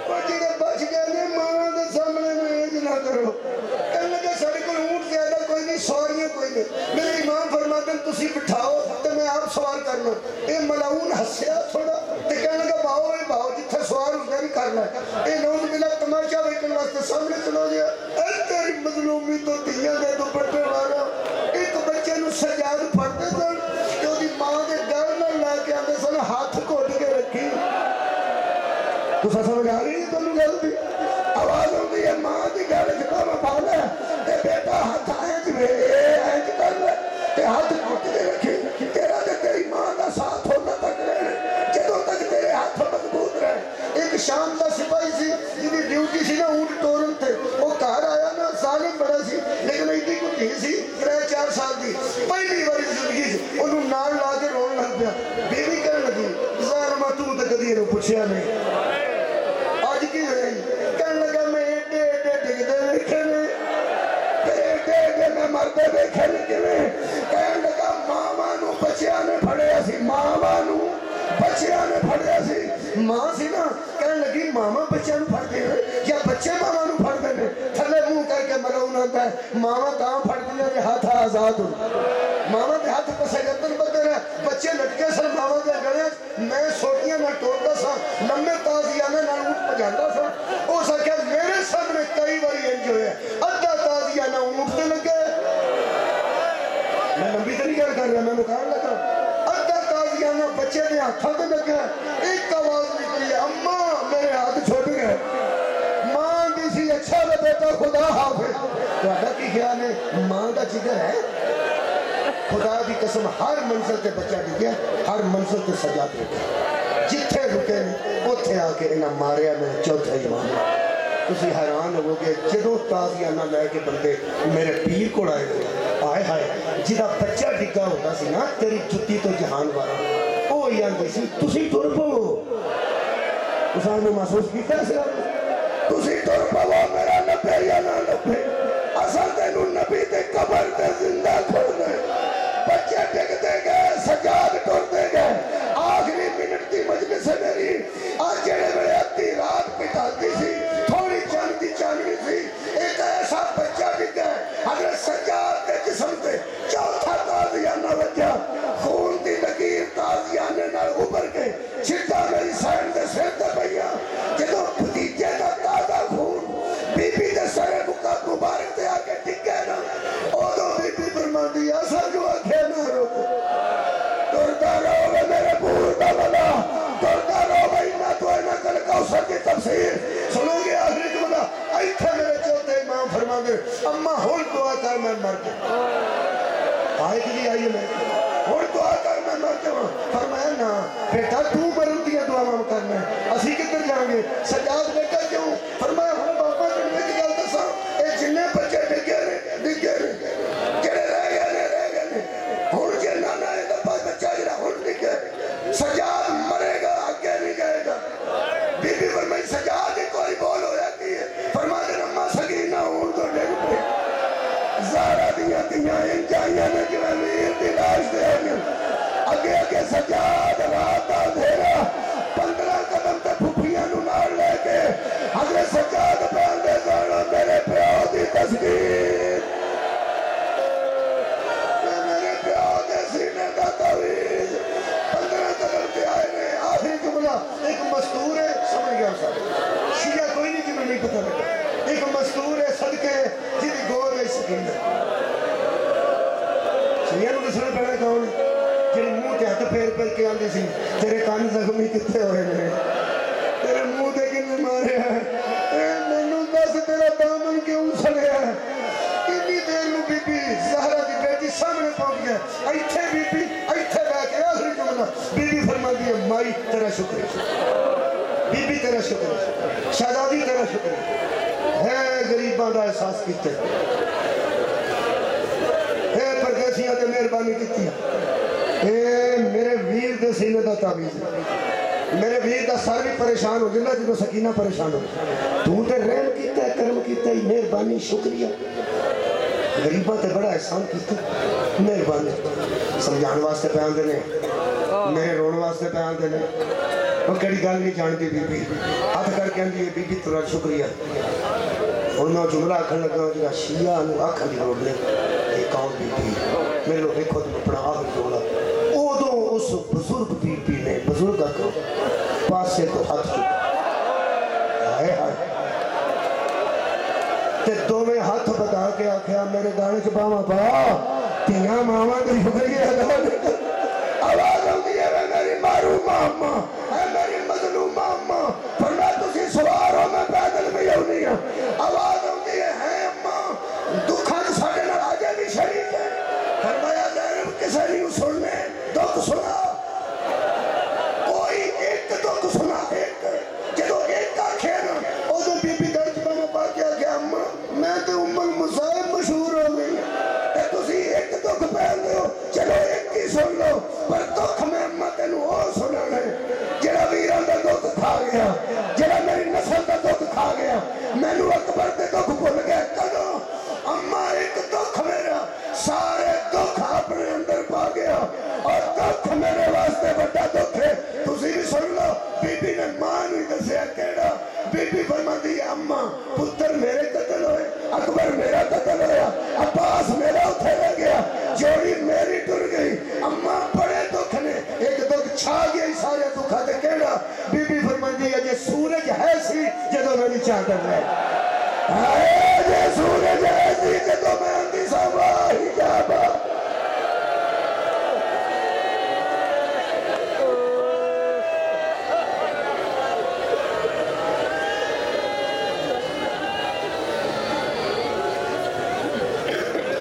اور جنہ بچ گئے نے ماں دے سامنے میں یہ جنہ کرو کہنے لگا ساڑھے کو اونٹ زیادہ کوئی نہیں سواریاں کوئی نہیں میرے امام فرماتے ہیں تسی بٹھاؤ تو میں آپ سوال کرنا یہ ملاؤن ہسیا تھوڑا تے کہنے لگا باؤ جتھے سوال ہوتا بھی کرنا ہے یہ نوز ملا تماشا بیٹھنے واسطے سامنے پڑھنے والا ایک بچے نو سجاد پڑھتے سن کہ وہ ماں کے گل نہ لے کے آتے سن ہاتھ گھٹ کے رکھی تو سمجھ آ رہی ہے تمہیں گل بھی آواز ہوتی ہے ماں کی گل جب میں پا لیا بیٹا ہاتھ اینج وے اینج کر لے ہاتھ گھٹ کے رکھی تیرا تے تیری ماں کا ساتھ ہونا تک رہے جدوں تک تیرے ہاتھ مضبوط رہے ایک شام کا سپاہی سی جی ڈیوٹی سی نا اونٹ ٹورن تے وہ گھر آیا نا ظالم بڑا سی لیکن ایڈی کو دھی سی 3-4 سال دی پہلی باری زندگی انہوں نال لا کے رون لگ پیا بیوی کہنے لگی ظاہر میں تو تے کدی انہوں پوچھیا نہیں آج کی ہوئی کہنے لگا میں ایڈے ایڈے ڈگدے ویکھے نے ایڈے ایڈے میں مردے ویکھے نے کہنے لگا ماما نو بچیاں نے پھڑیا سی ماما نو بچیاں نے پھڑیا سی ماں سی نا کہنے لگی ماما بچیاں نو پھڑتے ہیں یا بچے ماما نو پھڑتے ہیں تھلے منہ کر کے مراؤن آتا ہے ماما تاں پھڑتی ہیں کہ ہاتھ آزاد ہو ماما کے ہاتھ پسے گردن بدے رہے بچے لٹکے سر ماما کے گڑے میں سوٹیاں نہ ٹوٹتا سا لمبے تازیانے نہ اونٹ پجاندا سا او سا کہ میرے سامنے کئی باری انج ہوئے ادھا تازیانہ اونٹ تے لگے میں لمبی طریقہ کر رہا میں مکان لگا ادھا تازیانہ بچے نے ہاتھوں تے لگا ایک آواز نکلی اماں میرے ہاتھ چھوٹ گئے ماں دی سی اچھا لے بیٹا خدا حافظ تو اڈا کی خیال ہے ماں دا جگر ہے خدا دی قسم ہر منزل تے بچہ دیا ہر منزل تے سجا دیا جتھے رکے اوتھے آ کے انہاں ماریا میں چوتھا ایمان تسی حیران ہو گے جدوں تازیانہ لے کے بندے میرے پیر کو آئے گئے آئے ہائے جدا بچہ ڈگا ہوتا سی نا تیری جتی تو جہان وارا او یاندی سی تسی ٹر پو تساں نے محسوس کیتا ہے تسی ٹر پو میرا نبی یا نہ نبی اصل تینو نبی تے قبر تے زندہ کھڑ دے بچے ڈگتے گئے سجاد ٹرتے گئے آخری منٹ دی مجلس ہے میری آج جڑے بڑے ادھی رات پٹاتی سی تھوڑی چاند دی چاندنی سی ایک ایسا بچہ ڈگ گئے حضرت سجاد کے جسم تے چوتھا تازیانہ بچہ خون دی لکیر تازیانے نال ابھر کے چھٹا میری سائن دے سر تے پیا جدوں بھتیجے دا تازہ خون بی بی دے سرے مبارک تے آ کے ڈگے نا اودوں بی بی فرماندی ایسا جو آکھے نہ روکو ٹرتا رہو گے میرے پور دا بلا ٹرتا رہو گے انہا تو اینا کل کوثر کی تفسیر سنو گے آخری جملہ ایتھے میرے چوتھے امام فرماندے اماں ہن دعا کر میں مر جاؤں آئے کہ جی آئیے میں ہن دعا کر میں مر جاؤں فرمایا نا بیٹا تو مرن دیا دعا مام کرنا ہے اسی کدھر جائیں گے سجاد بیٹا کیوں فرمایا ہن بابا جننے کی گل دساں اے جننے بچے ڈگے نے جڑے رہ گئے ہن جے نانا ہے تو بچہ جڑا ہن ڈگے سجاد مرے گا آگے نہیں جائے گا بی بی فرمائی سجاد کوئی بول ہو جاتی ہے فرماتے نمہ سکینہ ہون تو ڈگ پہ زارہ دیا دیا انجائیاں نے جو امیر دی لاش دے گئے اگے سجاد رات اندھیرا 15 قدم تے پھپھیاں نو نال لے کے حضرت سجاد باندے جانا میرے پیو دی تسکین میرے پیو دے سینے دا تویز 15 قدم تے آئے نے آخری جملہ ایک مستور ہے سمجھ گیا سارے شیعہ کوئی نہیں جنہوں نہیں پتہ لگا ایک مستور ہے صدقے جنہی گور ہے سکین ہے شیعہ نو دسنا پہنا کون ہے جنہی منہ تے ہاتھ پھیر پھیر کے آندے سی تیرے کان زخمی کتے ہوئے نے تیرے منہ تے کنے مارے ہیں میں نو دس تیرا دامن کیوں سڑیا ہے اتنی دیر نو بی بی زہرہ دی بیٹی سامنے پہنچ گیا ایتھے بی بی ایتھے بیٹھ کے آخری جملہ بی بی فرما دی ہے مائی تیرا شکر بی بی تیرا شکر شہزادی تیرا شکر ہے غریباں دا احساس کیتے ہے پردیسیاں تے مہربانی کیتی اے میرے ویر دے سینے دا تعویذ میرے ویر دا سر بھی پریشان ہو جنہ جنہوں سکینہ پریشان ہو تو تے رحم کیتا ہے کرم کیتا ہے مہربانی شکریہ غریباں تے بڑا احسان کیتا ہے مہربانی سمجھان واسطے پیان دینے میرے رون واسطے پیان دینے وہ کڑی گل نہیں جانتی بی بی ہاتھ کر کے اندھی بی بی ترہ شکریہ اور میں جملہ آکھن لگا جگہ شیعہ انہوں آکھن دی روڑ لے ایک کام بی بی میرے لوگ ایک خود اپنا آخر جوڑا اوہ اس بزرگ بی بی نے بزرگ کو پاسے کو ہاتھ چکا ہائے ہائے تے دو میں ہاتھ بتا کے آکھا آخیا میرے گانے چ باواں پا تیاں ماواں دی شکریہ ادا نہیں کر آواز آتی ہے میری معروف اما اے میری مظلوم اما فرمایا تسی سوار ہو میں پیدل بھی آؤنی ہوں آواز آتی ہے اما دکھاں ساڈے نال آجے بھی شریک ہے فرمایا زینب کسے نہیں سننے دکھ سنا کوئی ایک دکھ سنا ایک جدو ایک آکھے نا ادو بی بی درج پاواں پا کے آگیا اما میں تو ام المصائب مشہور ہو گئی تے تسی ایک دکھ پہن دے ہو چلو ایک ہی سن لو پر دکھ میں اما تینوں اور سنانا ہے جڑا ویراں دا دکھ کھا گیا جڑا میری نسل دا دکھ کھا گیا مینوں اکبر دے دکھ بھول گیا کدوں اما ایک دکھ میرا سارے دکھ اپنے اندر پا گیا اور دکھ میرے واسطے بڑا دکھ ہے تسی بھی سن لو بی بی نے ماں نہیں دسیا کیڑا بی بی فرماتی ہے اما پتر میرے قتل ہوئے اکبر میرا قتل ہویا عباس میرا اتھے رہ گیا جوڑی میری ٹر گئی اما بڑے دکھ نے ایک دکھ چھا گیا سارے دکھا دے کیڑا بی بی فرماتی ہے جے سورج ہے سی جدو میری چادر رہے جے سورج ہے سی جدو میں اندھی صاحب